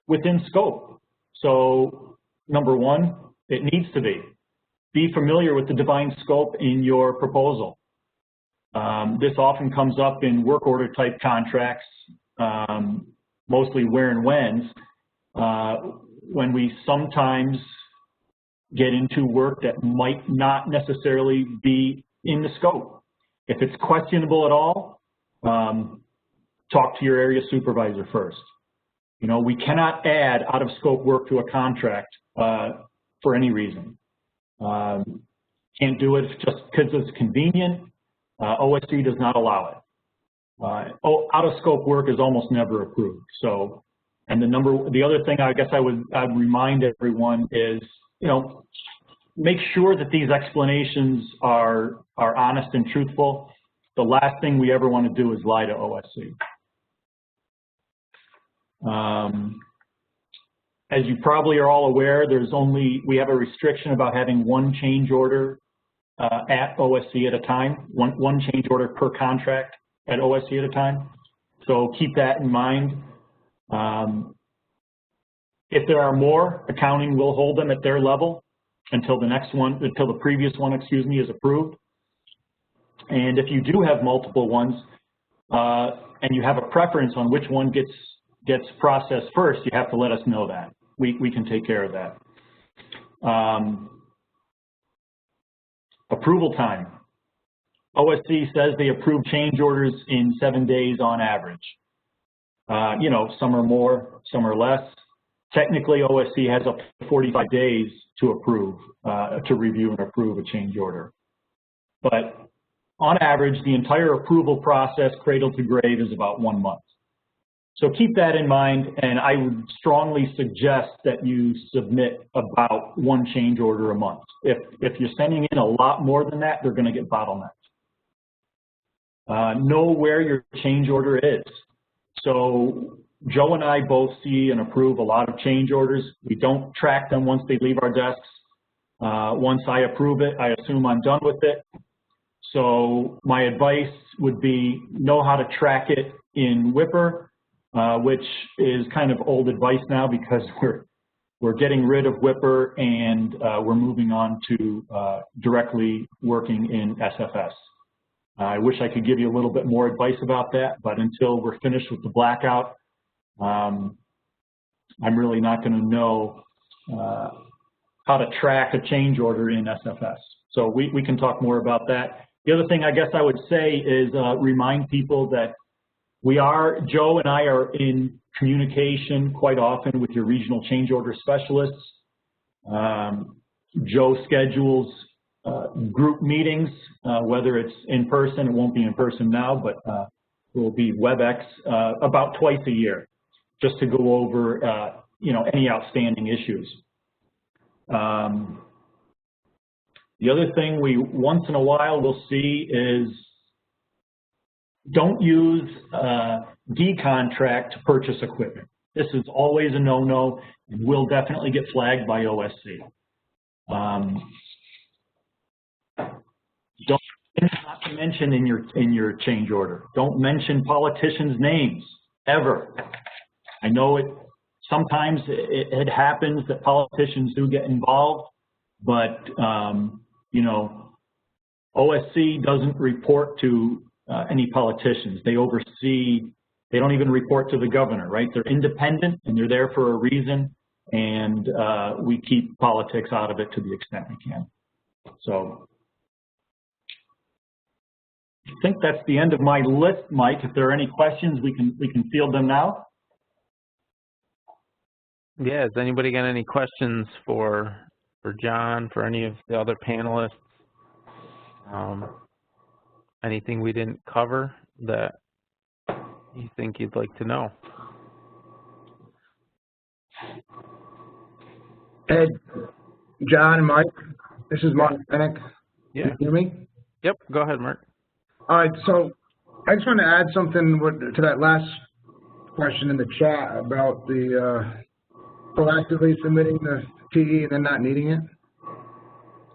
within scope? So number one, it needs to be. Be familiar with the defined scope in your proposal. This often comes up in work order type contracts, mostly where and whens, when we sometimes get into work that might not necessarily be in the scope. If it's questionable at all, talk to your area supervisor first. You know, we cannot add out of scope work to a contract for any reason. Can't do it just because it's convenient. OSC does not allow it. out-of-scope work is almost never approved. So, and the other thing I guess I'd remind everyone is, make sure that these explanations are honest and truthful. The last thing we ever want to do is lie to OSC. As you probably are all aware, we have a restriction about having one change order at OSC at a time, one change order per contract at OSC at a time. So keep that in mind. If there are more, accounting will hold them at their level until the previous one, is approved. And if you do have multiple ones, and you have a preference on which one gets processed first, you have to let us know that. We can take care of that. Approval time. OSC says they approve change orders in 7 days on average. Some are more, some are less. Technically, OSC has up to 45 days to approve, to review and approve a change order. But on average, the entire approval process, cradle to grave, is about 1 month. So keep that in mind, and I would strongly suggest that you submit about one change order a month. If you're sending in a lot more than that, they're going to get bottlenecked. Know where your change order is. So Joe and I both see and approve a lot of change orders. We don't track them once they leave our desks. Once I approve it, I assume I'm done with it. So my advice would be know how to track it in Whipper, which is kind of old advice now because we're getting rid of Whipper and we're moving on to directly working in SFS. I wish I could give you a little bit more advice about that, but until we're finished with the blackout, I'm really not going to know how to track a change order in SFS. So we can talk more about that. The other thing I guess I would say is remind people that Joe and I are in communication quite often with your regional change order specialists. Joe schedules group meetings, whether it's in person, it won't be in person now, but it will be WebEx about twice a year, just to go over any outstanding issues. The other thing we once in a while will see is don't use D-contract to purchase equipment. This is always a no-no and will definitely get flagged by OSC. Don't not to mention in your change order. Don't mention politicians' names ever. I know sometimes it happens that politicians do get involved, but OSC doesn't report to any politicians. They oversee. They don't even report to the governor, right? They're independent and they're there for a reason, and we keep politics out of it to the extent we can. So I think that's the end of my list, Mike. If there are any questions, we can field them now. Yeah, has anybody got any questions for John, for any of the other panelists? Anything we didn't cover that you think you'd like to know? Ed, John, and Mike, this is Mark Bennett. Yeah. Can you hear me? Yep, go ahead, Mark. All right, so I just want to add something to that last question in the chat about the proactively submitting the TE and then not needing it.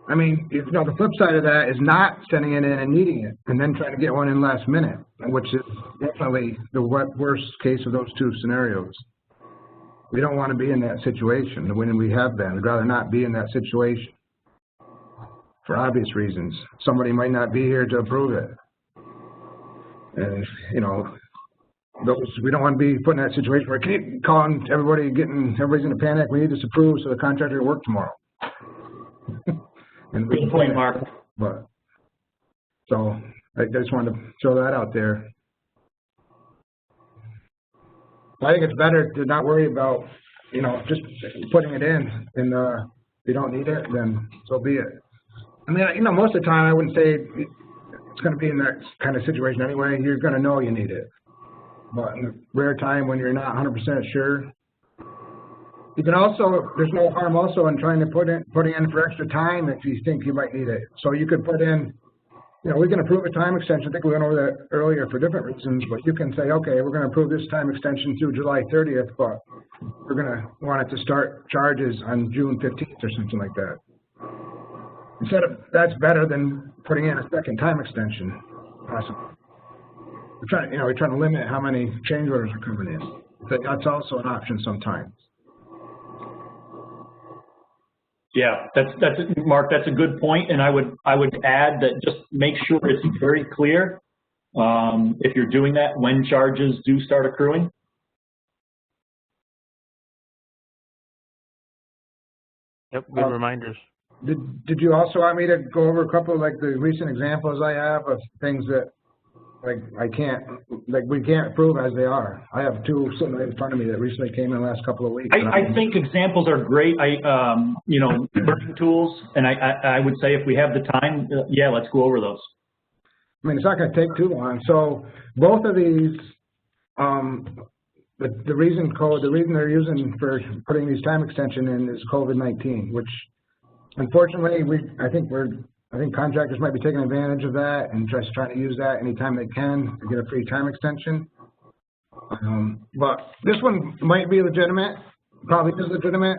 I mean, the flip side of that is not sending it in and needing it and then trying to get one in last minute, which is definitely the worst case of those two scenarios. We don't want to be in that situation when we have been. We'd rather not be in that situation for obvious reasons. Somebody might not be here to approve it. And, we don't want to be put in that situation where we keep calling everybody's in a panic. We need this approved so the contractor will work tomorrow. And good point, Mark. But so I just wanted to throw that out there. I think it's better to not worry about, just putting it in, and if you don't need it, then so be it. I mean, most of the time I wouldn't say it's going to be in that kind of situation anyway. You're going to know you need it. But in the rare time when you're not 100% sure, you can also, there's no harm also in trying to putting in for extra time if you think you might need it. So you could put in, you know, we can approve a time extension. I think we went over that earlier for different reasons, but you can say, okay, we're going to approve this time extension through July 30th, but we're going to want it to start charges on June 15th or something like that. Instead of, that's better than putting in a second time extension. Awesome. We're trying to limit how many change orders are coming in. That's also an option sometimes. Yeah, that's Mark. That's a good point, and I would add that just make sure it's very clear if you're doing that when charges do start accruing. Yep, good reminders. Did you also want me to go over a couple of like the recent examples I have of things that we can't approve as they are? I have two sitting right in front of me that recently came in the last couple of weeks. I think examples are great. You know, learning tools, and I would say if we have the time, yeah, let's go over those. I mean, it's not going to take too long. So both of these, the reason they're using for putting these time extension in is COVID-19, which unfortunately I think contractors might be taking advantage of that and just trying to use that anytime they can to get a free time extension. But this one might be legitimate, probably is legitimate.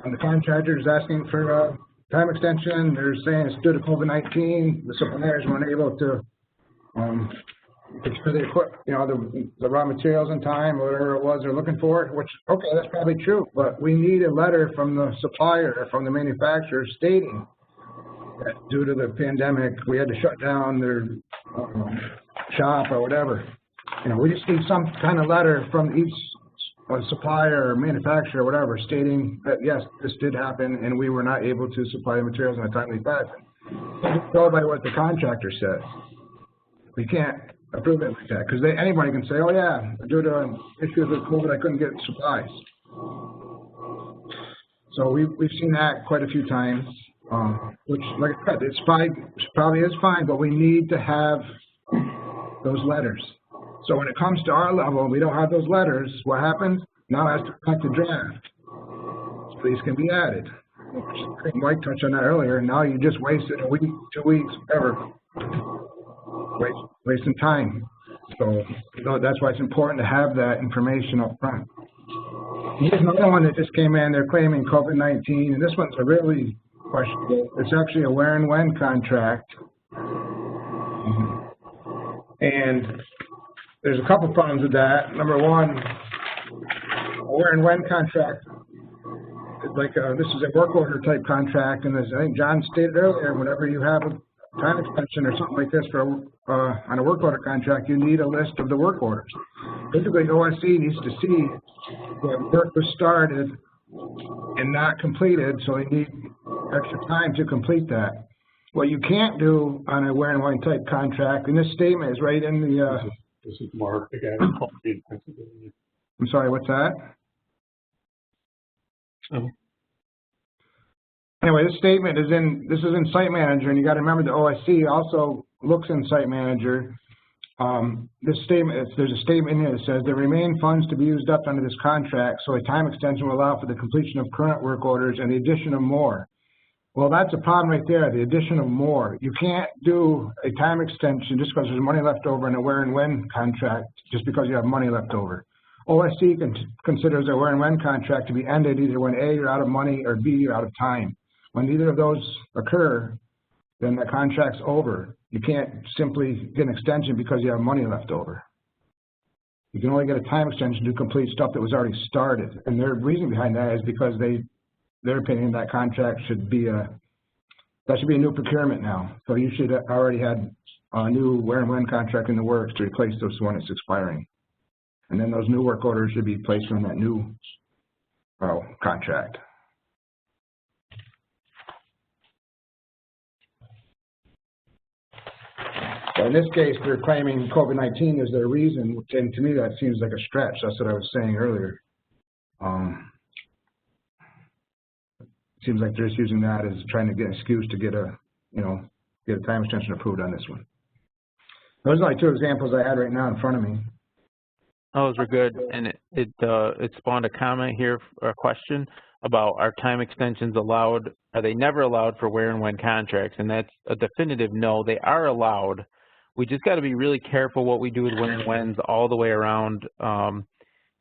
And the contractor is asking for a time extension. They're saying it's due to COVID-19. The suppliers weren't able to procure the raw materials in time, or whatever it was they're looking for, which, okay, that's probably true. But we need a letter from the supplier or from the manufacturer stating that due to the pandemic, we had to shut down their shop or whatever. You know, we just need some kind of letter from each supplier or manufacturer or whatever stating that, yes, this did happen and we were not able to supply the materials in a timely fashion. Just go by what the contractor says. We can't approve it like that because anybody can say, oh yeah, due to issues with COVID, I couldn't get supplies. So we've seen that quite a few times. Which, like I said, it's fine, probably is fine, but we need to have those letters. So when it comes to our level, we don't have those letters. What happens? Now it has to collect a draft. So these can be added. I think Mike touched on that earlier. Now you just wasted a week, 2 weeks, whatever. Wasting time. So that's why it's important to have that information up front. Here's another one that just came in. They're claiming COVID-19, and this one's a really questionable. It's actually a where and when contract. And there's a couple problems with that. Number one, a where and when contract, like this is a work order type contract, and as I think John stated earlier, whenever you have a time extension or something like this for on a work order contract, you need a list of the work orders. Basically, OSC needs to see that work was started and not completed, so they need extra time to complete that. What you can't do on a where and when type contract, and this statement is right in the. This is Mark, the guy who called me in Pennsylvania. I'm sorry, what's that? Oh. Anyway, this statement is this is in Site Manager, and you got to remember the OSC also looks in Site Manager. This statement, there's a statement in here that says there remain funds to be used up under this contract, so a time extension will allow for the completion of current work orders and the addition of more. Well, that's a problem right there, the addition of more. You can't do a time extension just because there's money left over in a where and when contract, just because you have money left over. OSC considers a where and when contract to be ended either when A, you're out of money, or B, you're out of time. When neither of those occur, then the contract's over. You can't simply get an extension because you have money left over. You can only get a time extension to complete stuff that was already started. And their reason behind that is because their opinion that contract should be a new procurement now. So you should already had a new where and when contract in the works to replace this one that's expiring. And then those new work orders should be placed on that new contract. So in this case, they're claiming COVID-19 is their reason, and to me that seems like a stretch. That's what I was saying earlier. Seems like they're just using that as trying to get an excuse to get a time extension approved on this one. Those are like 2 examples I had right now in front of me. Those were good, and it spawned a comment here, a question about are time extensions allowed? Are they never allowed for where and when contracts? And that's a definitive no. They are allowed. We just got to be really careful what we do with where and whens all the way around.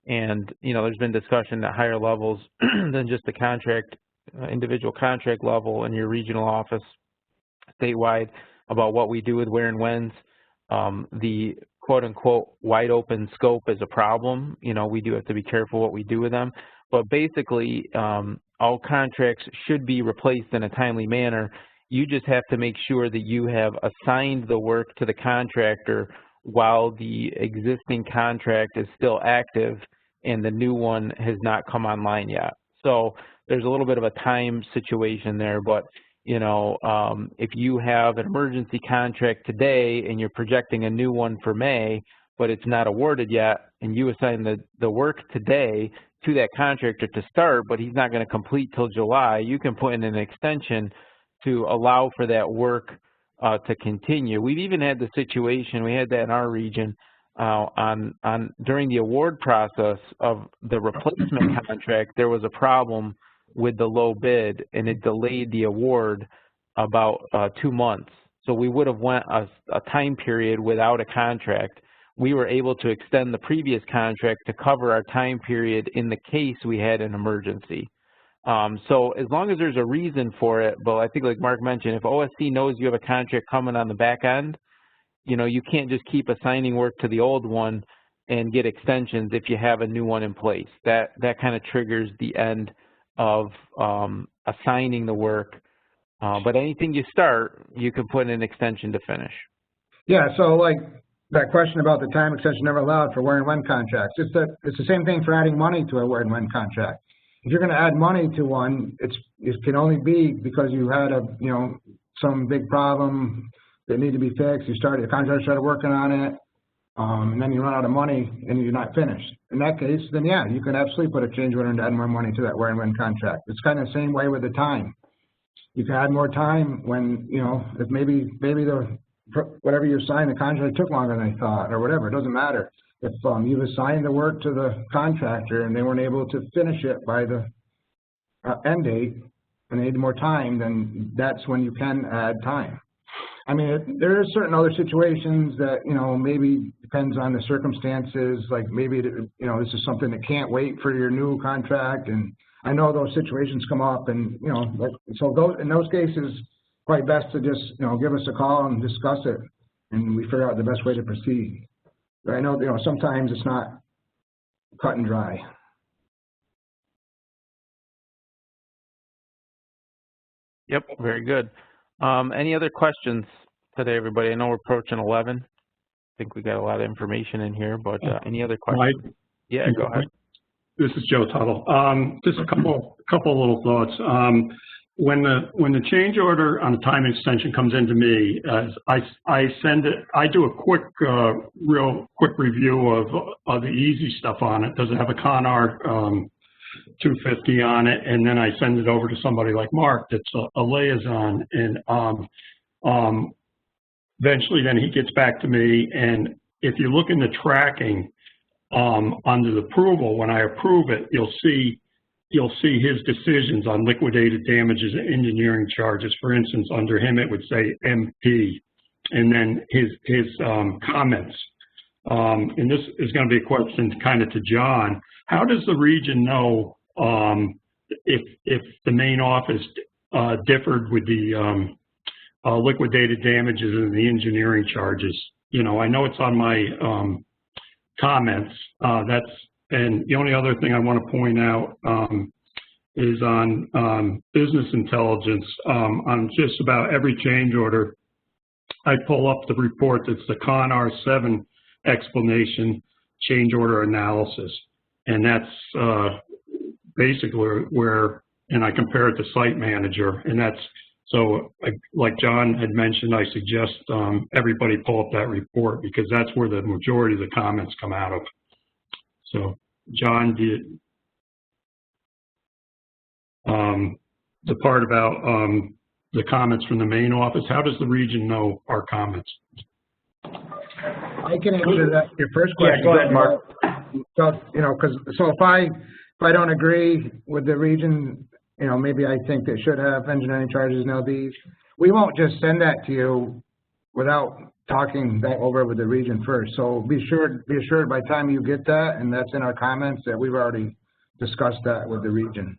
And you know, there's been discussion at higher levels than just the contract, individual contract level in your regional office, statewide, about what we do with where and whens. The quote-unquote wide open scope is a problem. You know, we do have to be careful what we do with them. But basically, all contracts should be replaced in a timely manner. You just have to make sure that you have assigned the work to the contractor while the existing contract is still active and the new one has not come online yet. So there's a little bit of a time situation there, but you know, if you have an emergency contract today and you're projecting a new one for May, but it's not awarded yet, and you assign the work today to that contractor to start, but he's not going to complete till July, you can put in an extension to allow for that work to continue. We've even had the situation, we had that in our region, during the award process of the replacement contract, there was a problem with the low bid, and it delayed the award about 2 months. So we would have went a time period without a contract. We were able to extend the previous contract to cover our time period in the case we had an emergency. So as long as there's a reason for it, but I think like Mark mentioned, if OSC knows you have a contract coming on the back end, you know, you can't just keep assigning work to the old one and get extensions if you have a new one in place. That kind of triggers the end of assigning the work. But anything you start, you can put in an extension to finish. Yeah, so like that question about the time extension never allowed for where and when contracts, it's the same thing for adding money to a where and when contract. If you're going to add money to one, it can only be because you had some big problem that need to be fixed. The contractor started working on it, and then you run out of money and you're not finished. In that case, then yeah, you can absolutely put a change order and add more money to that where and when contract. It's kind of the same way with the time. You can add more time when, if maybe whatever you assigned the contract took longer than they thought or whatever, it doesn't matter. If you've assigned the work to the contractor and they weren't able to finish it by the end date and they need more time, then that's when you can add time. I mean, there are certain other situations that, maybe depends on the circumstances, like maybe, this is something that can't wait for your new contract. And I know those situations come up and, so in those cases, probably best to just, give us a call and discuss it and we figure out the best way to proceed. But I know, sometimes it's not cut and dry. Yep, very good. Any other questions today, everybody? I know we're approaching 11. I think we got a lot of information in here, but any other questions? Yeah, go ahead. This is Joe Tuttle. Just a couple little thoughts. When the change order on the time extension comes into me, I send it. I do a real quick review of the easy stuff on it. Does it have a ConR 250 on it? And then I send it over to somebody like Mark that's a liaison, and eventually then he gets back to me. And if you look in the tracking under the approval, when I approve it, you'll see his decisions on liquidated damages and engineering charges. For instance, under him it would say MP, and then his comments. And this is going to be a question kind of to John. How does the region know if the main office differed with the liquidated damages and the engineering charges? I know it's on my comments. And the only other thing I want to point out is on business intelligence. On just about every change order, I pull up the report that's the ConR 7 explanation change order analysis. And that's basically where, and I compare it to Site Manager. And that's, so like John had mentioned, I suggest everybody pull up that report because that's where the majority of the comments come out of. So, John, the part about the comments from the main office, how does the region know our comments? I can answer that, your first question. Yeah, go ahead, Mark. So, you know, so if I don't agree with the region, you know, maybe I think they should have engineering charges and LDs, we won't just send that to you without talking that over with the region first. So be assured by the time you get that, and that's in our comments, that we've already discussed that with the region.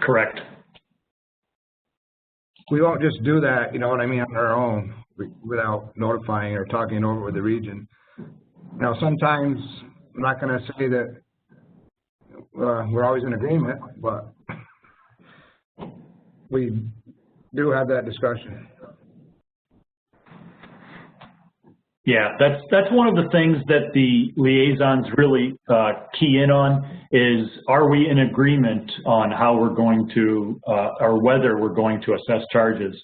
Correct. We won't just do that, you know what I mean, on our own without notifying or talking over with the region. Now, sometimes I'm not going to say that we're always in agreement, but we do have that discussion. Yeah, that's one of the things that the liaisons really key in on is, are we in agreement on how we're going to, or whether we're going to assess charges?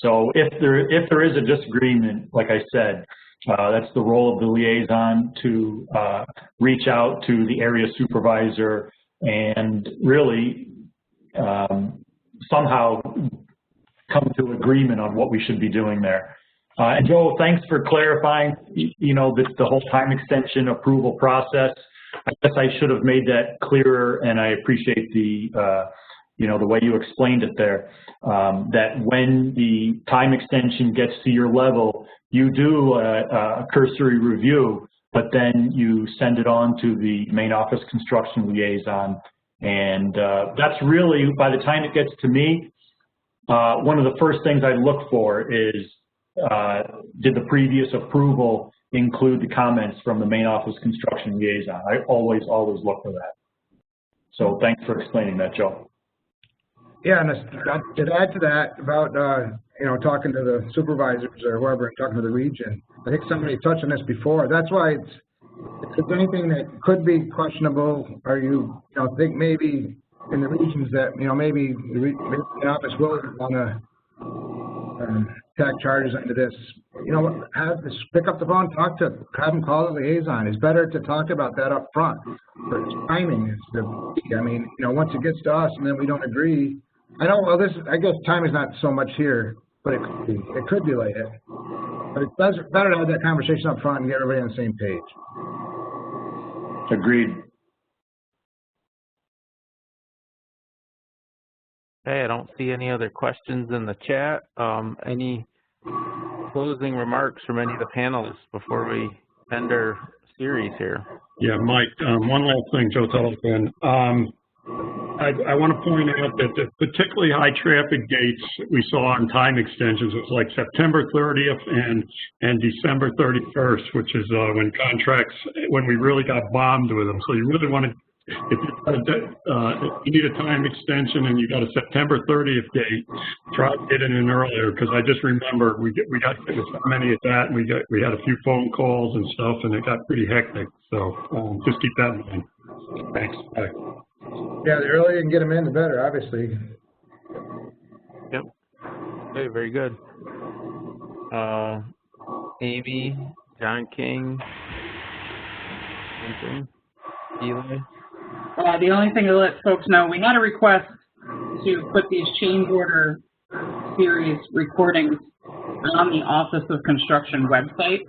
So if there is a disagreement, like I said, that's the role of the liaison to reach out to the area supervisor and really somehow come to agreement on what we should be doing there. And Joe, thanks for clarifying, you know, the whole time extension approval process. I guess I should have made that clearer, and I appreciate the, you know, the way you explained it there, that when the time extension gets to your level, you do a cursory review, but then you send it on to the main office construction liaison. And that's really, by the time it gets to me, one of the first things I look for is, did the previous approval include the comments from the main office construction liaison? I always look for that. So thanks for explaining that, Joe. Yeah, and to add to that about, you know, talking to the supervisors or whoever, talking to the region, I think somebody touched on this before. That's why if there's anything that could be questionable, or you know, think maybe in the regions that, you know, maybe the office will want to tack charges into this, you know, pick up the phone, have them call the liaison. It's better to talk about that up front. But timing is the key. I mean, you know, once it gets to us and then we don't agree, I know, well, I guess time is not so much here, but it could be later. But it's better to have that conversation up front and get everybody on the same page. Agreed. Okay, I don't see any other questions in the chat. Any closing remarks from any of the panelists before we end our series here? Yeah, Mike, one last thing, Joe Tuttleton. I want to point out that the particularly high traffic dates we saw on time extensions was like September 30th and December 31st, which is when we really got bombed with them. So you really want to, if you need a time extension and you got a September 30th date, try to get it in earlier, because I just remember we got hit with so many at that, and we had a few phone calls and stuff, and it got pretty hectic. So just keep that in mind. Thanks. Bye. Yeah, the earlier you can get them in, the better, obviously. Yep. Okay, very good. Amy, John King, anything? Eli? The only thing to let folks know, we had a request to put these change order series recordings on the Office of Construction website.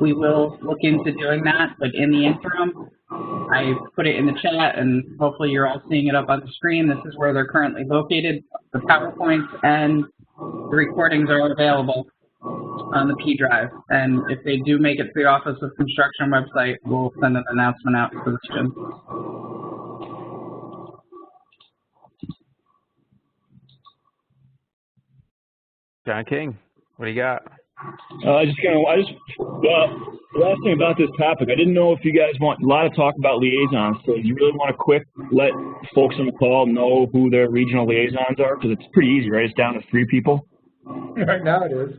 We will look into doing that, but in the interim, I put it in the chat, and hopefully you're all seeing it up on the screen. This is where they're currently located. The PowerPoints and the recordings are available on the P drive. And if they do make it to the Office of Construction website, we'll send an announcement out to the students. John King, what do you got? Last thing about this topic, I didn't know if you guys want a lot of talk about liaisons. So you really want to let folks on the call know who their regional liaisons are? Because it's pretty easy, right? It's down to 3 people. Right now it is.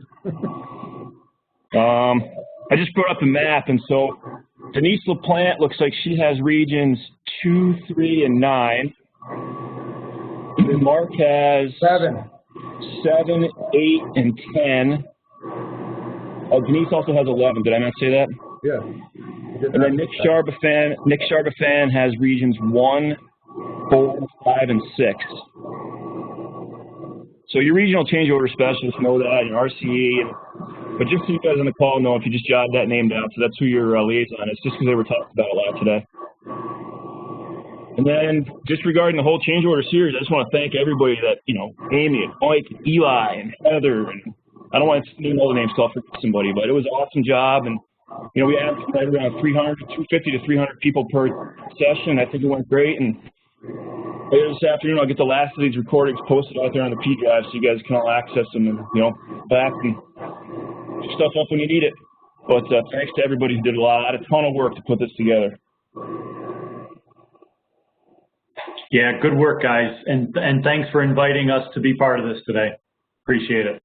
I just brought up the map, and so Denise LaPlante looks like she has regions 2, 3, and 9. And then Mark has 7, 8, and 10. Oh, Denise also has 11. Did I not say that? Yeah. And then Nick Charbafan has regions 1, 4, 5, and 6. So your regional change order specialists know that, and RCE, but just so you guys on the call know, if you just jot that name down, so that's who your liaison is, just because they were talking about it a lot today. And then just regarding the whole change order series, I just want to thank everybody that, you know, Amy and Mike and Eli and Heather, and I don't want to name all the names, so I'll forget somebody, but it was an awesome job. And, you know, we had right around 250 to 300 people per session. I think it went great. And later this afternoon, I'll get the last of these recordings posted out there on the P drive so you guys can all access them and, you know, back and pick stuff up when you need it. But thanks to everybody who did a ton of work to put this together. Yeah, good work, guys, and thanks for inviting us to be part of this today. Appreciate it.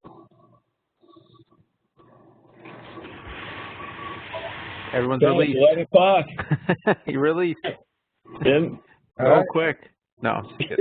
Everyone's Thanks, released. 11 o'clock. You released. Yeah. Go quick. No. See you.